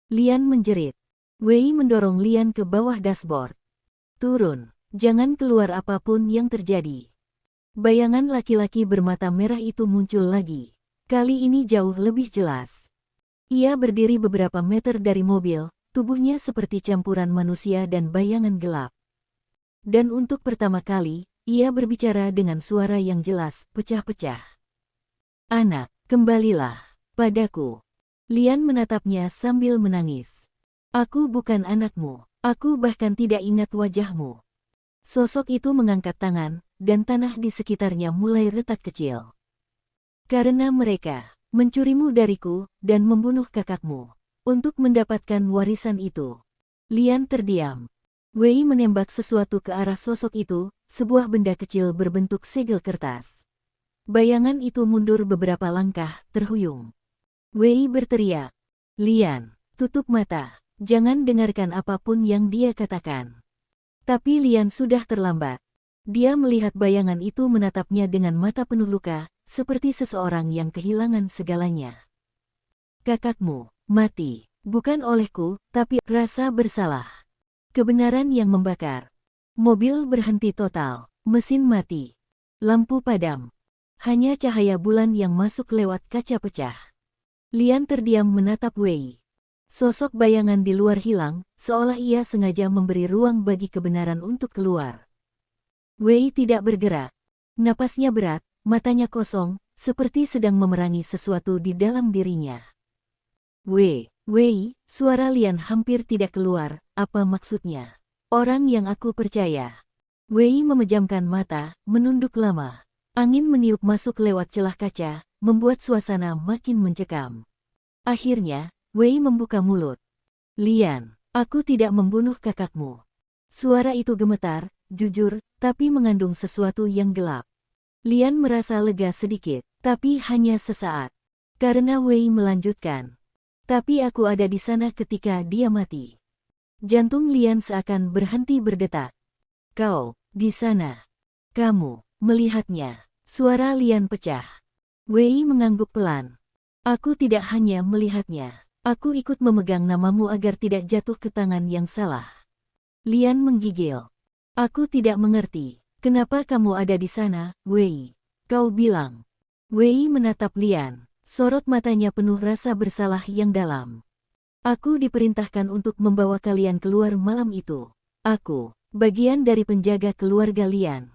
Lian menjerit. Wei mendorong Lian ke bawah dashboard. Turun, jangan keluar apapun yang terjadi. Bayangan laki-laki bermata merah itu muncul lagi. Kali ini jauh lebih jelas. Ia berdiri beberapa meter dari mobil, tubuhnya seperti campuran manusia dan bayangan gelap. Dan untuk pertama kali, ia berbicara dengan suara yang jelas, pecah-pecah. Anak, kembalilah padaku. Lian menatapnya sambil menangis. Aku bukan anakmu, aku bahkan tidak ingat wajahmu. Sosok itu mengangkat tangan, dan tanah di sekitarnya mulai retak kecil. Karena mereka mencurimu dariku dan membunuh kakakmu. Untuk mendapatkan warisan itu. Lian terdiam. Wei menembak sesuatu ke arah sosok itu, sebuah benda kecil berbentuk segel kertas. Bayangan itu mundur beberapa langkah, terhuyung. Wei berteriak. Lian, tutup mata. Jangan dengarkan apapun yang dia katakan. Tapi Lian sudah terlambat. Dia melihat bayangan itu menatapnya dengan mata penuh luka, seperti seseorang yang kehilangan segalanya. Kakakmu mati, bukan olehku, tapi rasa bersalah. Kebenaran yang membakar. Mobil berhenti total, mesin mati. Lampu padam. Hanya cahaya bulan yang masuk lewat kaca pecah. Lian terdiam menatap Wei. Sosok bayangan di luar hilang, seolah ia sengaja memberi ruang bagi kebenaran untuk keluar. Wei tidak bergerak. Napasnya berat, matanya kosong, seperti sedang memerangi sesuatu di dalam dirinya. Wei, suara Lian hampir tidak keluar, apa maksudnya? Orang yang aku percaya. Wei memejamkan mata, menunduk lama. Angin meniup masuk lewat celah kaca, membuat suasana makin mencekam. Akhirnya, Wei membuka mulut. Lian, aku tidak membunuh kakakmu. Suara itu gemetar, jujur, tapi mengandung sesuatu yang gelap. Lian merasa lega sedikit, tapi hanya sesaat. Karena Wei melanjutkan. Tapi aku ada di sana ketika dia mati. Jantung Lian seakan berhenti berdetak. Kau, di sana. Kamu, melihatnya. Suara Lian pecah. Wei mengangguk pelan. Aku tidak hanya melihatnya. Aku ikut memegang namamu agar tidak jatuh ke tangan yang salah. Lian menggigil. Aku tidak mengerti. Kenapa kamu ada di sana, Wei? Kau bilang. Wei menatap Lian. Sorot matanya penuh rasa bersalah yang dalam. Aku diperintahkan untuk membawa kalian keluar malam itu. Aku, bagian dari penjaga keluarga Lian.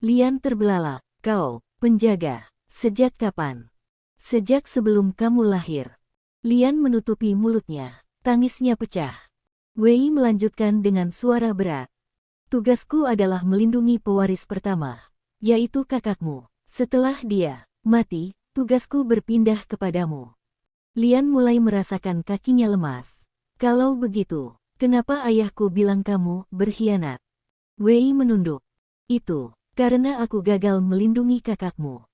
Lian terbelalak. Kau, penjaga. Sejak kapan? Sejak sebelum kamu lahir. Lian menutupi mulutnya. Tangisnya pecah. Wei melanjutkan dengan suara berat. Tugasku adalah melindungi pewaris pertama, yaitu kakakmu. Setelah dia mati, tugasku berpindah kepadamu. Lian mulai merasakan kakinya lemas. Kalau begitu, kenapa ayahku bilang kamu berkhianat? Wei menunduk. Itu karena aku gagal melindungi kakakmu.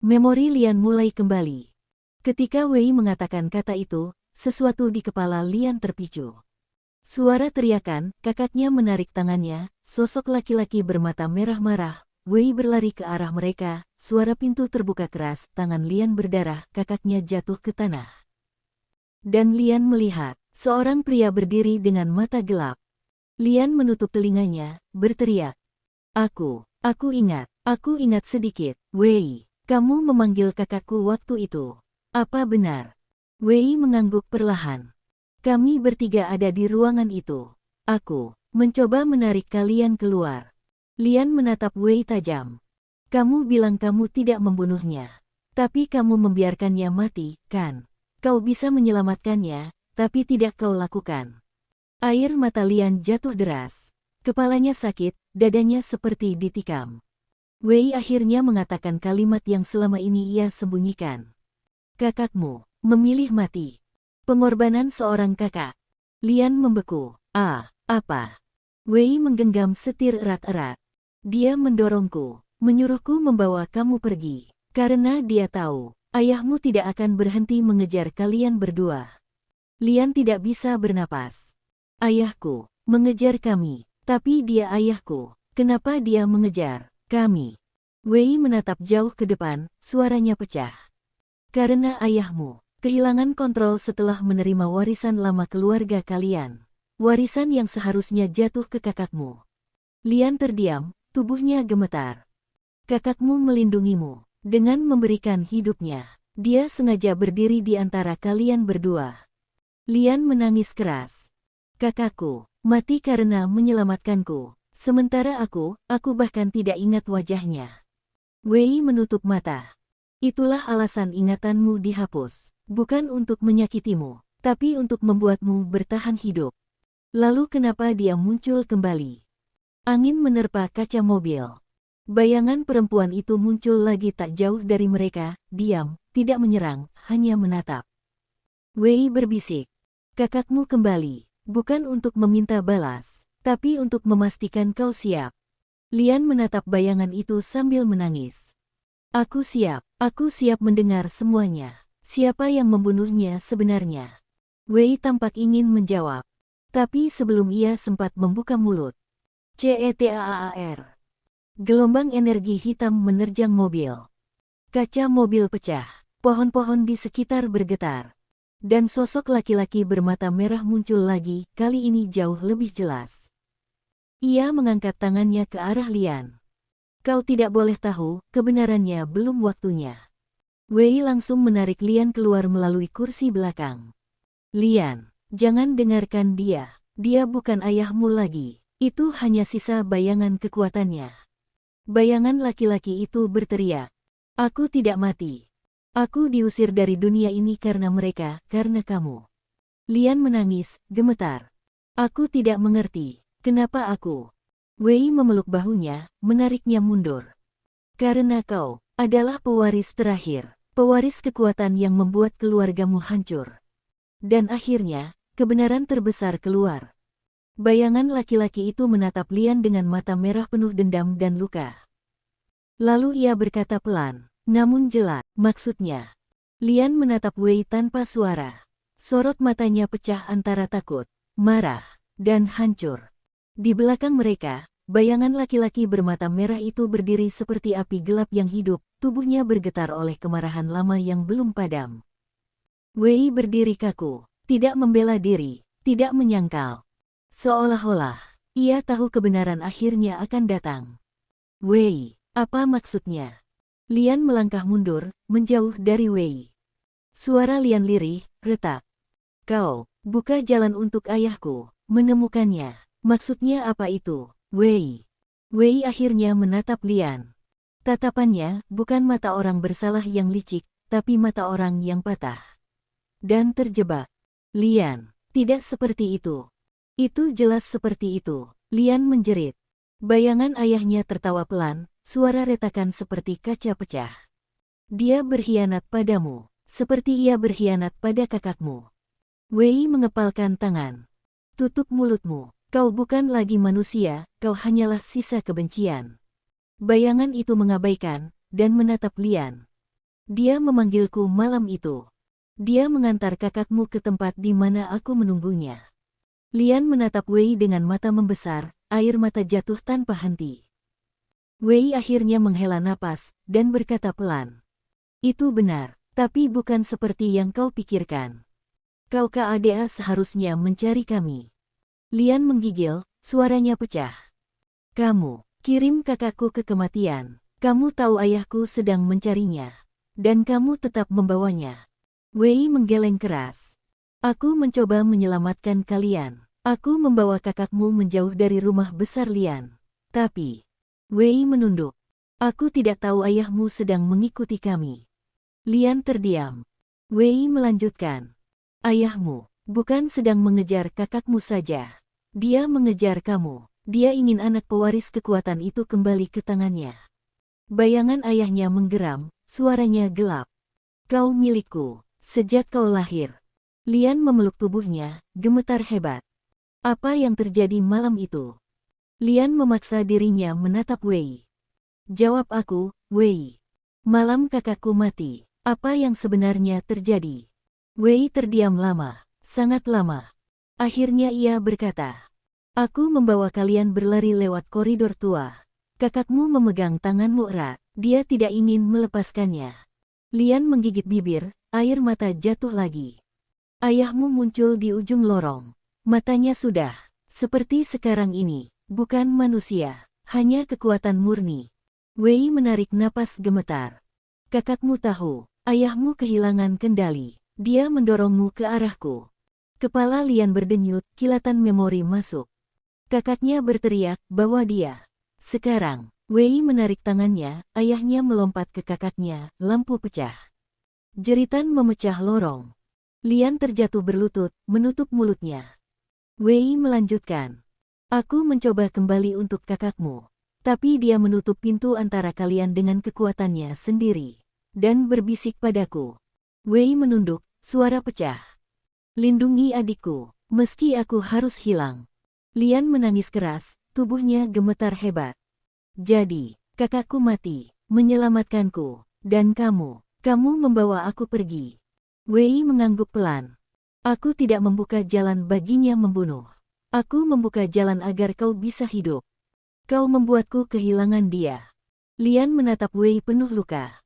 Memori Lian mulai kembali. Ketika Wei mengatakan kata itu, sesuatu di kepala Lian terpicu. Suara teriakan, kakaknya menarik tangannya, sosok laki-laki bermata merah marah. Wei berlari ke arah mereka, suara pintu terbuka keras, tangan Lian berdarah, kakaknya jatuh ke tanah. Dan Lian melihat, seorang pria berdiri dengan mata gelap. Lian menutup telinganya, berteriak. Aku ingat sedikit. Wei, kamu memanggil kakakku waktu itu. Apa benar? Wei mengangguk perlahan. Kami bertiga ada di ruangan itu. Aku mencoba menarik kalian keluar. Lian menatap Wei tajam. Kamu bilang kamu tidak membunuhnya. Tapi kamu membiarkannya mati, kan? Kau bisa menyelamatkannya, tapi tidak kau lakukan. Air mata Lian jatuh deras. Kepalanya sakit, dadanya seperti ditikam. Wei akhirnya mengatakan kalimat yang selama ini ia sembunyikan. Kakakmu memilih mati. Pengorbanan seorang kakak. Lian membeku. Apa? Wei menggenggam setir erat-erat. Dia mendorongku, menyuruhku membawa kamu pergi. Karena dia tahu, ayahmu tidak akan berhenti mengejar kalian berdua. Lian tidak bisa bernapas. Ayahku mengejar kami, tapi dia ayahku. Kenapa dia mengejar kami? Wei menatap jauh ke depan, suaranya pecah. Karena ayahmu kehilangan kontrol setelah menerima warisan lama keluarga kalian. Warisan yang seharusnya jatuh ke kakakmu. Lian terdiam, tubuhnya gemetar. Kakakmu melindungimu dengan memberikan hidupnya. Dia sengaja berdiri di antara kalian berdua. Lian menangis keras. Kakakku mati karena menyelamatkanku. Sementara aku bahkan tidak ingat wajahnya. Wei menutup mata. Itulah alasan ingatanmu dihapus. Bukan untuk menyakitimu, tapi untuk membuatmu bertahan hidup. Lalu kenapa dia muncul kembali? Angin menerpa kaca mobil. Bayangan perempuan itu muncul lagi tak jauh dari mereka, diam, tidak menyerang, hanya menatap. Wei berbisik. Kakakmu kembali. Bukan untuk meminta balas, tapi untuk memastikan kau siap. Lian menatap bayangan itu sambil menangis. Aku siap mendengar semuanya. Siapa yang membunuhnya sebenarnya? Wei tampak ingin menjawab. Tapi sebelum ia sempat membuka mulut. Cetar. Gelombang energi hitam menerjang mobil. Kaca mobil pecah. Pohon-pohon di sekitar bergetar. Dan sosok laki-laki bermata merah muncul lagi, kali ini jauh lebih jelas. Ia mengangkat tangannya ke arah Lian. Kau tidak boleh tahu, kebenarannya belum waktunya. Wei langsung menarik Lian keluar melalui kursi belakang. Lian, jangan dengarkan dia. Dia bukan ayahmu lagi. Itu hanya sisa bayangan kekuatannya. Bayangan laki-laki itu berteriak. Aku tidak mati. Aku diusir dari dunia ini karena mereka, karena kamu. Lian menangis, gemetar. Aku tidak mengerti, kenapa aku? Wei memeluk bahunya, menariknya mundur. Karena kau adalah pewaris terakhir, pewaris kekuatan yang membuat keluargamu hancur. Dan akhirnya, kebenaran terbesar keluar. Bayangan laki-laki itu menatap Lian dengan mata merah penuh dendam dan luka. Lalu ia berkata pelan, namun jelas, maksudnya. Lian menatap Wei tanpa suara. Sorot matanya pecah antara takut, marah, dan hancur. Di belakang mereka, bayangan laki-laki bermata merah itu berdiri seperti api gelap yang hidup, tubuhnya bergetar oleh kemarahan lama yang belum padam. Wei berdiri kaku, tidak membela diri, tidak menyangkal. Seolah-olah, ia tahu kebenaran akhirnya akan datang. Wei, apa maksudnya? Lian melangkah mundur, menjauh dari Wei. Suara Lian lirih, retak. Kau, buka jalan untuk ayahku, menemukannya. Maksudnya apa itu, Wei? Wei akhirnya menatap Lian. Tatapannya bukan mata orang bersalah yang licik, tapi mata orang yang patah. Dan terjebak. Lian, tidak seperti itu. Itu jelas seperti itu. Lian menjerit. Bayangan ayahnya tertawa pelan. Suara retakan seperti kaca pecah. Dia berkhianat padamu, seperti ia berkhianat pada kakakmu. Wei mengepalkan tangan. Tutup mulutmu, kau bukan lagi manusia, kau hanyalah sisa kebencian. Bayangan itu mengabaikan, dan menatap Lian. Dia memanggilku malam itu. Dia mengantar kakakmu ke tempat di mana aku menunggunya. Lian menatap Wei dengan mata membesar, air mata jatuh tanpa henti. Wei akhirnya menghela napas, dan berkata pelan. Itu benar, tapi bukan seperti yang kau pikirkan. Kau KADA seharusnya mencari kami. Lian menggigil, suaranya pecah. Kamu, kirim kakakku ke kematian. Kamu tahu ayahku sedang mencarinya. Dan kamu tetap membawanya. Wei menggeleng keras. Aku mencoba menyelamatkan kalian. Aku membawa kakakmu menjauh dari rumah besar Lian. Tapi, Wei menunduk. Aku tidak tahu ayahmu sedang mengikuti kami. Lian terdiam. Wei melanjutkan. Ayahmu bukan sedang mengejar kakakmu saja. Dia mengejar kamu. Dia ingin anak pewaris kekuatan itu kembali ke tangannya. Bayangan ayahnya menggeram, suaranya gelap. Kau milikku, sejak kau lahir. Lian memeluk tubuhnya, gemetar hebat. Apa yang terjadi malam itu? Lian memaksa dirinya menatap Wei. Jawab aku, Wei. Malam kakakku mati. Apa yang sebenarnya terjadi? Wei terdiam lama, sangat lama. Akhirnya ia berkata, aku membawa kalian berlari lewat koridor tua. Kakakmu memegang tanganmu erat. Dia tidak ingin melepaskannya. Lian menggigit bibir, air mata jatuh lagi. Ayahmu muncul di ujung lorong. Matanya sudah, seperti sekarang ini, bukan manusia, hanya kekuatan murni. Wei menarik napas gemetar. Kakakmu tahu, ayahmu kehilangan kendali. Dia mendorongmu ke arahku. Kepala Lian berdenyut, kilatan memori masuk. Kakaknya berteriak, bawa dia. Sekarang, Wei menarik tangannya, ayahnya melompat ke kakaknya, lampu pecah. Jeritan memecah lorong. Lian terjatuh berlutut, menutup mulutnya. Wei melanjutkan. Aku mencoba kembali untuk kakakmu. Tapi dia menutup pintu antara kalian dengan kekuatannya sendiri. Dan berbisik padaku. Wei menunduk, suara pecah. Lindungi adikku, meski aku harus hilang. Lian menangis keras, tubuhnya gemetar hebat. Jadi, kakakku mati, menyelamatkanku. Dan kamu membawa aku pergi. Wei mengangguk pelan. Aku tidak membuka jalan baginya membunuh. Aku membuka jalan agar kau bisa hidup. Kau membuatku kehilangan dia. Lian menatap Wei penuh luka.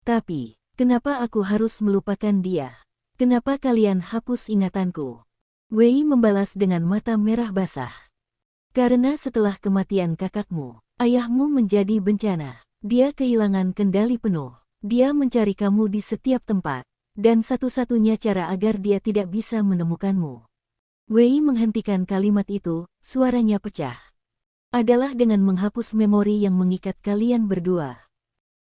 Tapi, kenapa aku harus melupakan dia? Kenapa kalian hapus ingatanku? Wei membalas dengan mata merah basah. Karena setelah kematian kakakmu, ayahmu menjadi bencana. Dia kehilangan kendali penuh. Dia mencari kamu di setiap tempat. Dan satu-satunya cara agar dia tidak bisa menemukanmu. Wei menghentikan kalimat itu, suaranya pecah. Adalah dengan menghapus memori yang mengikat kalian berdua.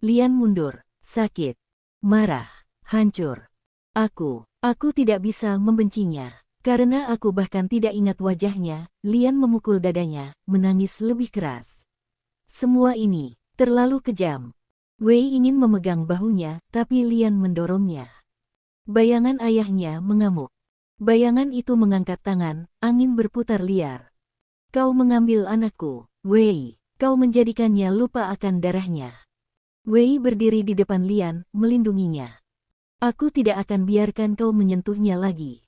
Lian mundur, sakit, marah, hancur. Aku tidak bisa membencinya. Karena aku bahkan tidak ingat wajahnya. Lian memukul dadanya, menangis lebih keras. Semua ini terlalu kejam. Wei ingin memegang bahunya, tapi Lian mendorongnya. Bayangan ayahnya mengamuk. Bayangan itu mengangkat tangan, angin berputar liar. Kau mengambil anakku, Wei. Kau menjadikannya lupa akan darahnya. Wei berdiri di depan Lian, melindunginya. Aku tidak akan biarkan kau menyentuhnya lagi.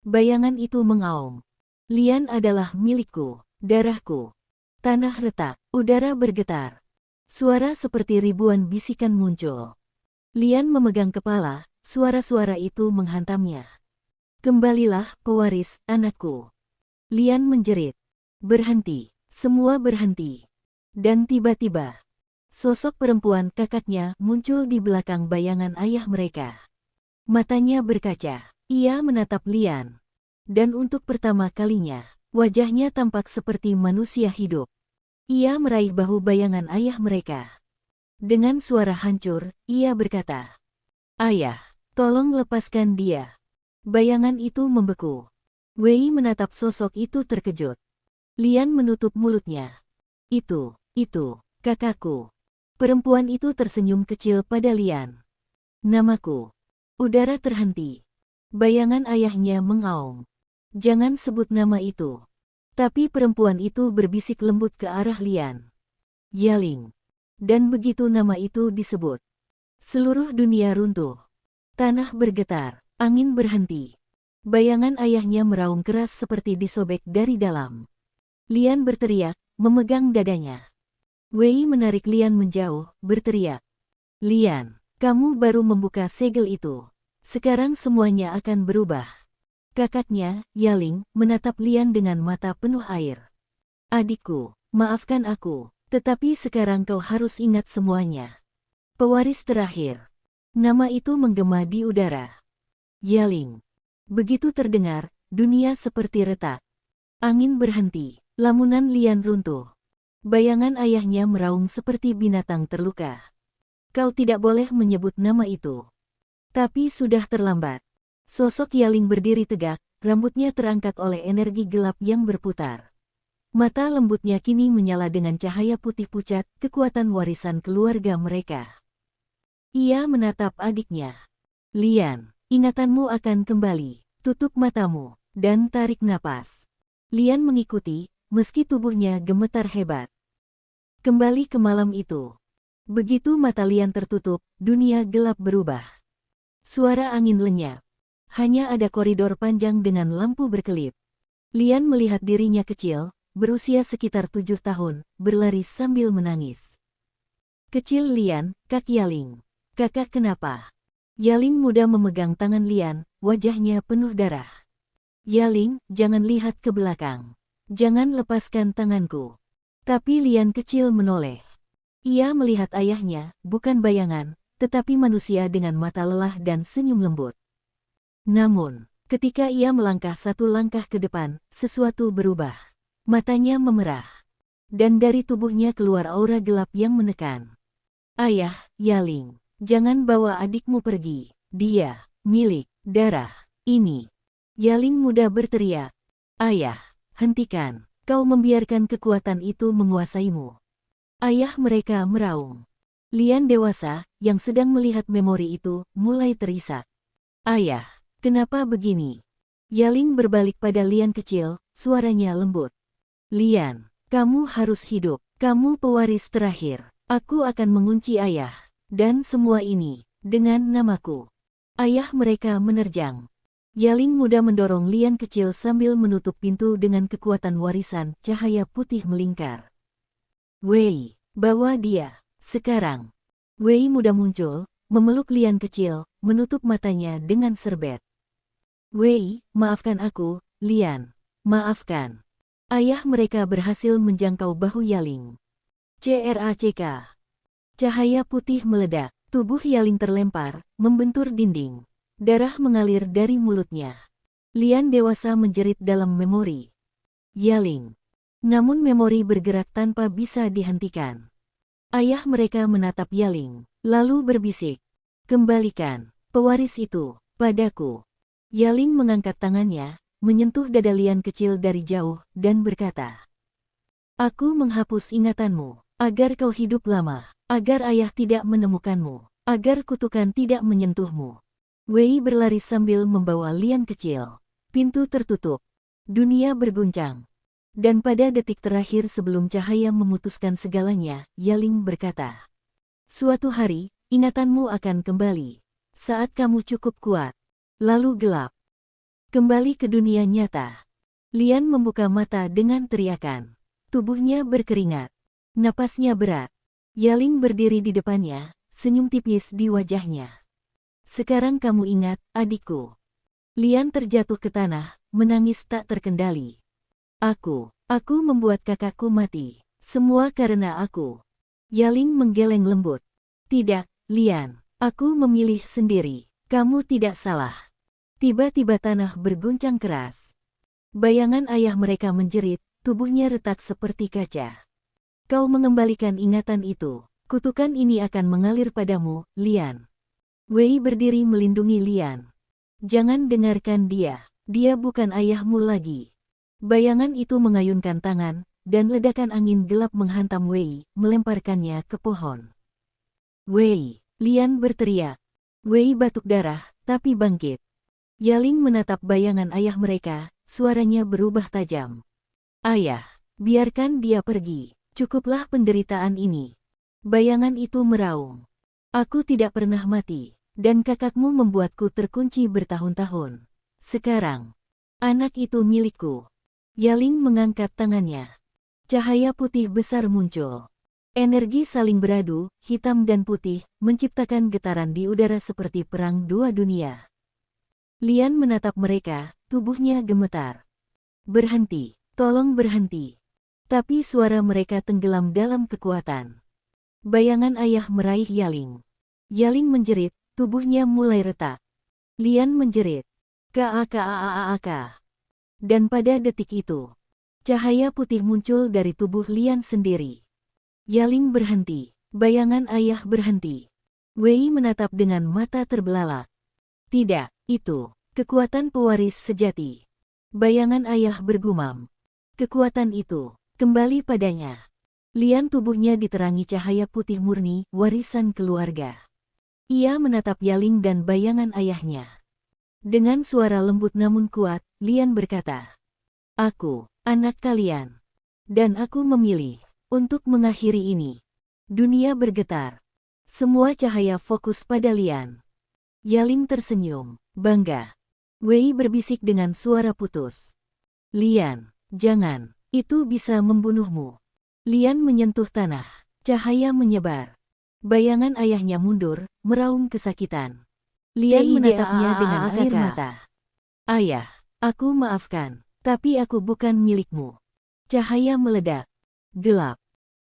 Bayangan itu mengaum. Lian adalah milikku, darahku. Tanah retak, udara bergetar. Suara seperti ribuan bisikan muncul. Lian memegang kepala. Suara-suara itu menghantamnya. Kembalilah, pewaris, anakku. Lian menjerit. Berhenti. Semua berhenti. Dan tiba-tiba, sosok perempuan kakaknya muncul di belakang bayangan ayah mereka. Matanya berkaca. Ia menatap Lian. Dan untuk pertama kalinya, wajahnya tampak seperti manusia hidup. Ia meraih bahu bayangan ayah mereka. Dengan suara hancur, ia berkata, Ayah. Tolong lepaskan dia. Bayangan itu membeku. Wei menatap sosok itu terkejut. Lian menutup mulutnya. Itu, kakakku. Perempuan itu tersenyum kecil pada Lian. Namaku. Udara terhenti. Bayangan ayahnya mengaum. Jangan sebut nama itu. Tapi perempuan itu berbisik lembut ke arah Lian. Yaling. Dan begitu nama itu disebut, seluruh dunia runtuh. Tanah bergetar, angin berhenti. Bayangan ayahnya meraung keras seperti disobek dari dalam. Lian berteriak, memegang dadanya. Wei menarik Lian menjauh, berteriak. Lian, kamu baru membuka segel itu. Sekarang semuanya akan berubah. Kakaknya, Yaling, menatap Lian dengan mata penuh air. Adikku, maafkan aku, tetapi sekarang kau harus ingat semuanya. Pewaris terakhir. Nama itu menggema di udara. Yaling. Begitu terdengar, dunia seperti retak. Angin berhenti. Lamunan Lian runtuh. Bayangan ayahnya meraung seperti binatang terluka. Kau tidak boleh menyebut nama itu. Tapi sudah terlambat. Sosok Yaling berdiri tegak, rambutnya terangkat oleh energi gelap yang berputar. Mata lembutnya kini menyala dengan cahaya putih pucat, kekuatan warisan keluarga mereka. Ia menatap adiknya. Lian, ingatanmu akan kembali. Tutup matamu, dan tarik napas. Lian mengikuti, meski tubuhnya gemetar hebat. Kembali ke malam itu. Begitu mata Lian tertutup, dunia gelap berubah. Suara angin lenyap. Hanya ada koridor panjang dengan lampu berkelip. Lian melihat dirinya kecil, berusia sekitar 7 tahun, berlari sambil menangis. Kecil Lian, Kak Yaling. Kakak kenapa? Yaling muda memegang tangan Lian, wajahnya penuh darah. Yaling, jangan lihat ke belakang. Jangan lepaskan tanganku. Tapi Lian kecil menoleh. Ia melihat ayahnya, bukan bayangan, tetapi manusia dengan mata lelah dan senyum lembut. Namun, ketika ia melangkah satu langkah ke depan, sesuatu berubah. Matanya memerah. Dan dari tubuhnya keluar aura gelap yang menekan. Ayah, Yaling, jangan bawa adikmu pergi. Dia, milik, darah, ini. Yaling muda berteriak. Ayah, hentikan. Kau membiarkan kekuatan itu menguasaimu. Ayah mereka meraung. Lian dewasa, yang sedang melihat memori itu, mulai terisak. Ayah, kenapa begini? Yaling berbalik pada Lian kecil, suaranya lembut. Lian, kamu harus hidup. Kamu pewaris terakhir. Aku akan mengunci ayah. Dan semua ini, dengan namaku. Ayah mereka menerjang. Yaling muda mendorong Lian kecil sambil menutup pintu dengan kekuatan warisan, cahaya putih melingkar. Wei, bawa dia, sekarang. Wei muda muncul, memeluk Lian kecil, menutup matanya dengan serbet. Wei, maafkan aku, Lian. Maafkan. Ayah mereka berhasil menjangkau bahu Yaling. CRACK. Cahaya putih meledak, tubuh Yaling terlempar, membentur dinding. Darah mengalir dari mulutnya. Lian dewasa menjerit dalam memori. Yaling. Namun memori bergerak tanpa bisa dihentikan. Ayah mereka menatap Yaling, lalu berbisik. Kembalikan, pewaris itu, padaku. Yaling mengangkat tangannya, menyentuh dada Lian kecil dari jauh, dan berkata. Aku menghapus ingatanmu, agar kau hidup lama, agar ayah tidak menemukanmu, agar kutukan tidak menyentuhmu. Wei berlari sambil membawa Lian kecil. Pintu tertutup. Dunia berguncang. Dan pada detik terakhir sebelum cahaya memutuskan segalanya, Yaling berkata. Suatu hari, ingatanmu akan kembali. Saat kamu cukup kuat. Lalu gelap. Kembali ke dunia nyata. Lian membuka mata dengan teriakan. Tubuhnya berkeringat. Napasnya berat. Yaling berdiri di depannya, senyum tipis di wajahnya. Sekarang kamu ingat, adikku. Lian terjatuh ke tanah, menangis tak terkendali. Aku membuat kakakku mati. Semua karena aku. Yaling menggeleng lembut. Tidak, Lian. Aku memilih sendiri. Kamu tidak salah. Tiba-tiba tanah berguncang keras. Bayangan ayah mereka menjerit, tubuhnya retak seperti kaca. Kau mengembalikan ingatan itu. Kutukan ini akan mengalir padamu, Lian. Wei berdiri melindungi Lian. Jangan dengarkan dia. Dia bukan ayahmu lagi. Bayangan itu mengayunkan tangan, dan ledakan angin gelap menghantam Wei, melemparkannya ke pohon. Wei, Lian berteriak. Wei batuk darah, tapi bangkit. Yaling menatap bayangan ayah mereka, suaranya berubah tajam. Ayah, biarkan dia pergi. Cukuplah penderitaan ini. Bayangan itu meraung. Aku tidak pernah mati. Dan kakakmu membuatku terkunci bertahun-tahun. Sekarang, anak itu milikku. Yaling mengangkat tangannya. Cahaya putih besar muncul. Energi saling beradu, hitam dan putih, menciptakan getaran di udara seperti perang dua dunia. Lian menatap mereka, tubuhnya gemetar. Berhenti, tolong berhenti. Tapi suara mereka tenggelam dalam kekuatan. Bayangan ayah meraih Yaling. Yaling menjerit. Tubuhnya mulai retak. Lian menjerit. Kaakaaaaka. Dan pada detik itu, Cahaya putih muncul dari tubuh Lian sendiri. Yaling berhenti. Bayangan ayah berhenti. Wei menatap dengan mata terbelalak. Tidak, itu kekuatan pewaris sejati. Bayangan ayah bergumam. Kekuatan itu kembali padanya. Lian tubuhnya diterangi cahaya putih murni, warisan keluarga. Ia menatap Yaling dan bayangan ayahnya. Dengan suara lembut namun kuat, Lian berkata, "Aku, anak kalian. Dan aku memilih untuk mengakhiri ini." Dunia bergetar. Semua cahaya fokus pada Lian. Yaling tersenyum, bangga. Wei berbisik dengan suara putus. "Lian, jangan, itu bisa membunuhmu." Lian menyentuh tanah, cahaya menyebar. Bayangan ayahnya mundur, meraung kesakitan. Lian menatapnya dengan air mata. "Ayah, aku maafkan, tapi aku bukan milikmu." Cahaya meledak. Gelap.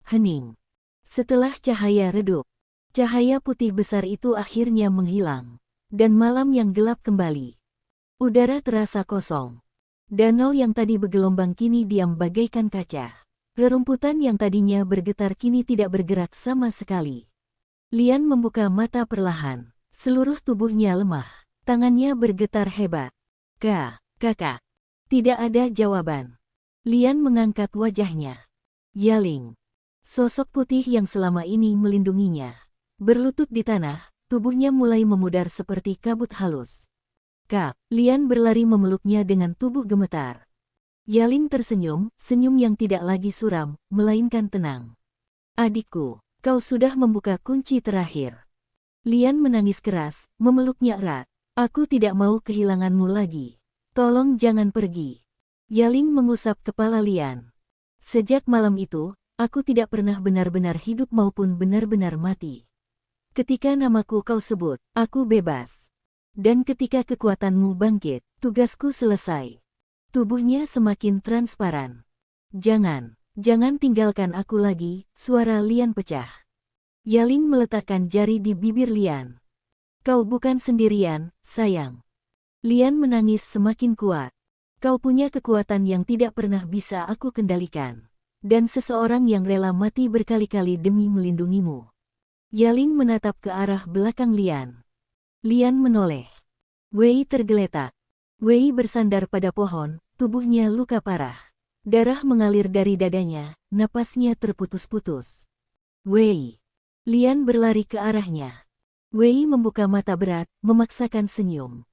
Hening. Setelah cahaya redup, cahaya putih besar itu akhirnya menghilang. Dan malam yang gelap kembali. Udara terasa kosong. Danau yang tadi bergelombang kini diam bagaikan kaca. Rerumputan yang tadinya bergetar kini tidak bergerak sama sekali. Lian membuka mata perlahan. Seluruh tubuhnya lemah. Tangannya bergetar hebat. Kakak." Tidak ada jawaban. Lian mengangkat wajahnya. Yaling. Sosok putih yang selama ini melindunginya. Berlutut di tanah, tubuhnya mulai memudar seperti kabut halus. "Kak." Lian berlari memeluknya dengan tubuh gemetar. Yaling tersenyum, senyum yang tidak lagi suram, melainkan tenang. "Adikku, kau sudah membuka kunci terakhir." Lian menangis keras, memeluknya erat. "Aku tidak mau kehilanganmu lagi. Tolong jangan pergi." Yaling mengusap kepala Lian. "Sejak malam itu, aku tidak pernah benar-benar hidup maupun benar-benar mati. Ketika namaku kau sebut, aku bebas. Dan ketika kekuatanmu bangkit, tugasku selesai." Tubuhnya semakin transparan. Jangan tinggalkan aku lagi." Suara Lian pecah. Yaling meletakkan jari di bibir Lian. "Kau bukan sendirian, sayang." Lian menangis semakin kuat. "Kau punya kekuatan yang tidak pernah bisa aku kendalikan. Dan seseorang yang rela mati berkali-kali demi melindungimu." Yaling menatap ke arah belakang Lian. Lian menoleh. Wei tergeletak. Wei bersandar pada pohon, tubuhnya luka parah. Darah mengalir dari dadanya, napasnya terputus-putus. "Wei." Lian berlari ke arahnya. Wei membuka mata berat, memaksakan senyum.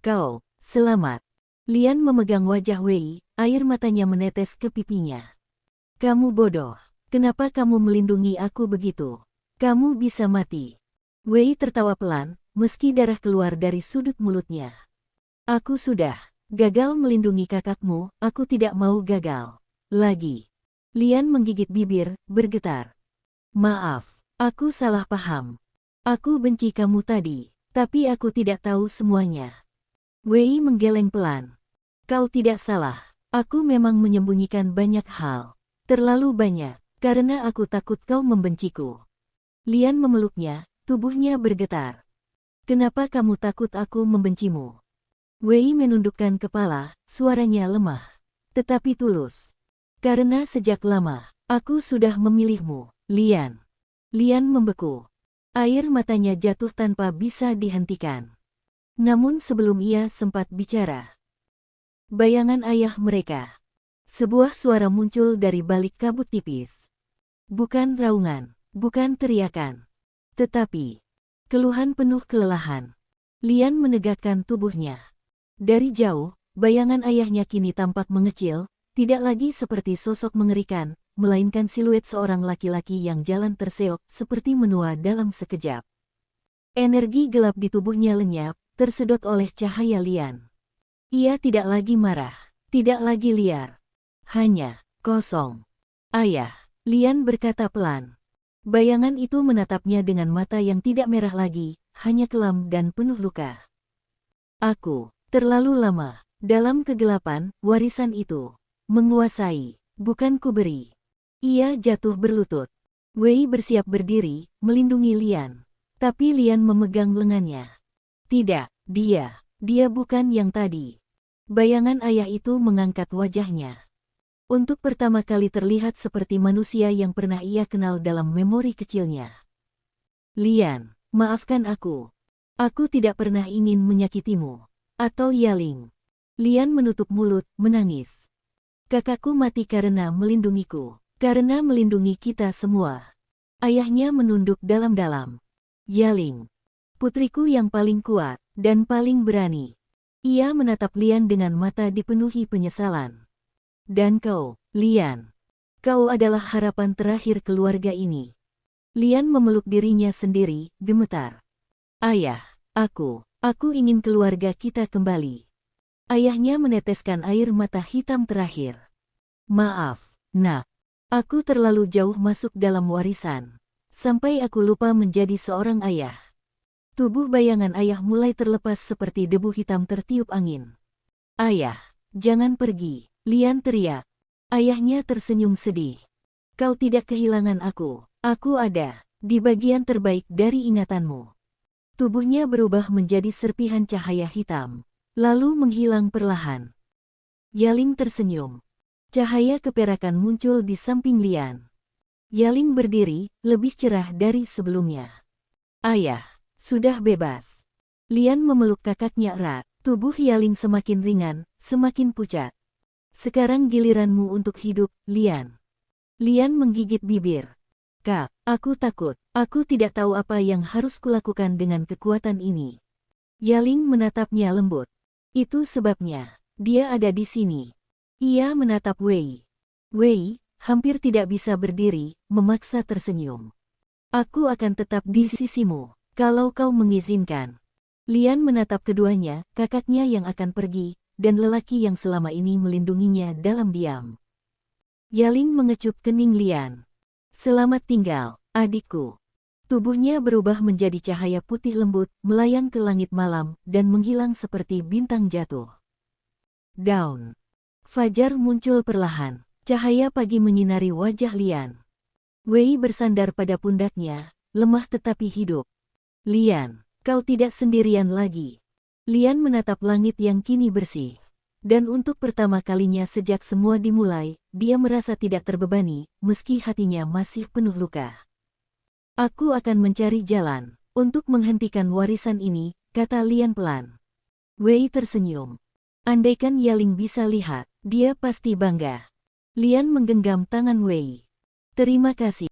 "Kau, selamat." Lian memegang wajah Wei, air matanya menetes ke pipinya. "Kamu bodoh. Kenapa kamu melindungi aku begitu? Kamu bisa mati." Wei tertawa pelan, meski darah keluar dari sudut mulutnya. "Aku sudah gagal melindungi kakakmu, aku tidak mau gagal lagi." Lian menggigit bibir, bergetar. "Maaf, aku salah paham. Aku benci kamu tadi, tapi aku tidak tahu semuanya." Wei menggeleng pelan. "Kau tidak salah. Aku memang menyembunyikan banyak hal. Terlalu banyak, karena aku takut kau membenciku." Lian memeluknya, tubuhnya bergetar. "Kenapa kamu takut aku membencimu?" Wei menundukkan kepala, suaranya lemah, tetapi tulus. "Karena sejak lama, aku sudah memilihmu, Lian." Lian membeku. Air matanya jatuh tanpa bisa dihentikan. Namun sebelum ia sempat bicara, bayangan ayah mereka. Sebuah suara muncul dari balik kabut tipis. Bukan raungan, bukan teriakan, tetapi keluhan penuh kelelahan. Lian menegakkan tubuhnya. Dari jauh, bayangan ayahnya kini tampak mengecil, tidak lagi seperti sosok mengerikan, melainkan siluet seorang laki-laki yang jalan terseok seperti menua dalam sekejap. Energi gelap di tubuhnya lenyap, tersedot oleh cahaya Lian. Ia tidak lagi marah, tidak lagi liar. Hanya kosong. "Ayah," Lian berkata pelan. Bayangan itu menatapnya dengan mata yang tidak merah lagi, hanya kelam dan penuh luka. "Aku terlalu lama dalam kegelapan, warisan itu menguasai, bukan kuberi." Ia jatuh berlutut. Wei bersiap berdiri, melindungi Lian. Tapi Lian memegang lengannya. "Tidak, dia bukan yang tadi." Bayangan ayah itu mengangkat wajahnya. Untuk pertama kali terlihat seperti manusia yang pernah ia kenal dalam memori kecilnya. Lian, maafkan aku. Aku tidak pernah ingin menyakitimu. Atau Yaling. Lian menutup mulut, menangis. Kakakku mati karena melindungiku. Karena melindungi kita semua. Ayahnya menunduk dalam-dalam. Yaling. Putriku yang paling kuat, dan paling berani. Ia menatap Lian dengan mata dipenuhi penyesalan. Dan kau, Lian. Kau adalah harapan terakhir keluarga ini. Lian memeluk dirinya sendiri, gemetar. Ayah, aku ingin keluarga kita kembali. Ayahnya meneteskan air mata hitam terakhir. Maaf, nak. Aku terlalu jauh masuk dalam warisan. Sampai aku lupa menjadi seorang ayah. Tubuh bayangan ayah mulai terlepas seperti debu hitam tertiup angin. Ayah, jangan pergi, Lian teriak. Ayahnya tersenyum sedih. Kau tidak kehilangan aku ada, di bagian terbaik dari ingatanmu. Tubuhnya berubah menjadi serpihan cahaya hitam, lalu menghilang perlahan. Yaling tersenyum. Cahaya keperakan muncul di samping Lian. Yaling berdiri, lebih cerah dari sebelumnya. Ayah, sudah bebas. Lian memeluk kakaknya erat. Tubuh Yaling semakin ringan, semakin pucat. Sekarang giliranmu untuk hidup, Lian. Lian menggigit bibir. Kak, aku takut. Aku tidak tahu apa yang harus kulakukan dengan kekuatan ini. Yaling menatapnya lembut. Itu sebabnya dia ada di sini. Ia menatap Wei. Wei, hampir tidak bisa berdiri, memaksa tersenyum. Aku akan tetap di sisimu, kalau kau mengizinkan. Lian menatap keduanya, kakaknya yang akan pergi, dan lelaki yang selama ini melindunginya dalam diam. Yaling mengecup kening Lian. Selamat tinggal, adikku. Tubuhnya berubah menjadi cahaya putih lembut, melayang ke langit malam, dan menghilang seperti bintang jatuh. Daun. Fajar muncul perlahan. Cahaya pagi menyinari wajah Lian. Wei bersandar pada pundaknya, lemah tetapi hidup. Lian, kau tidak sendirian lagi. Lian menatap langit yang kini bersih. Dan untuk pertama kalinya sejak semua dimulai, dia merasa tidak terbebani, meski hatinya masih penuh luka. Aku akan mencari jalan untuk menghentikan warisan ini, kata Lian pelan. Wei tersenyum. Andaikan Yaling bisa lihat, dia pasti bangga. Lian menggenggam tangan Wei. Terima kasih.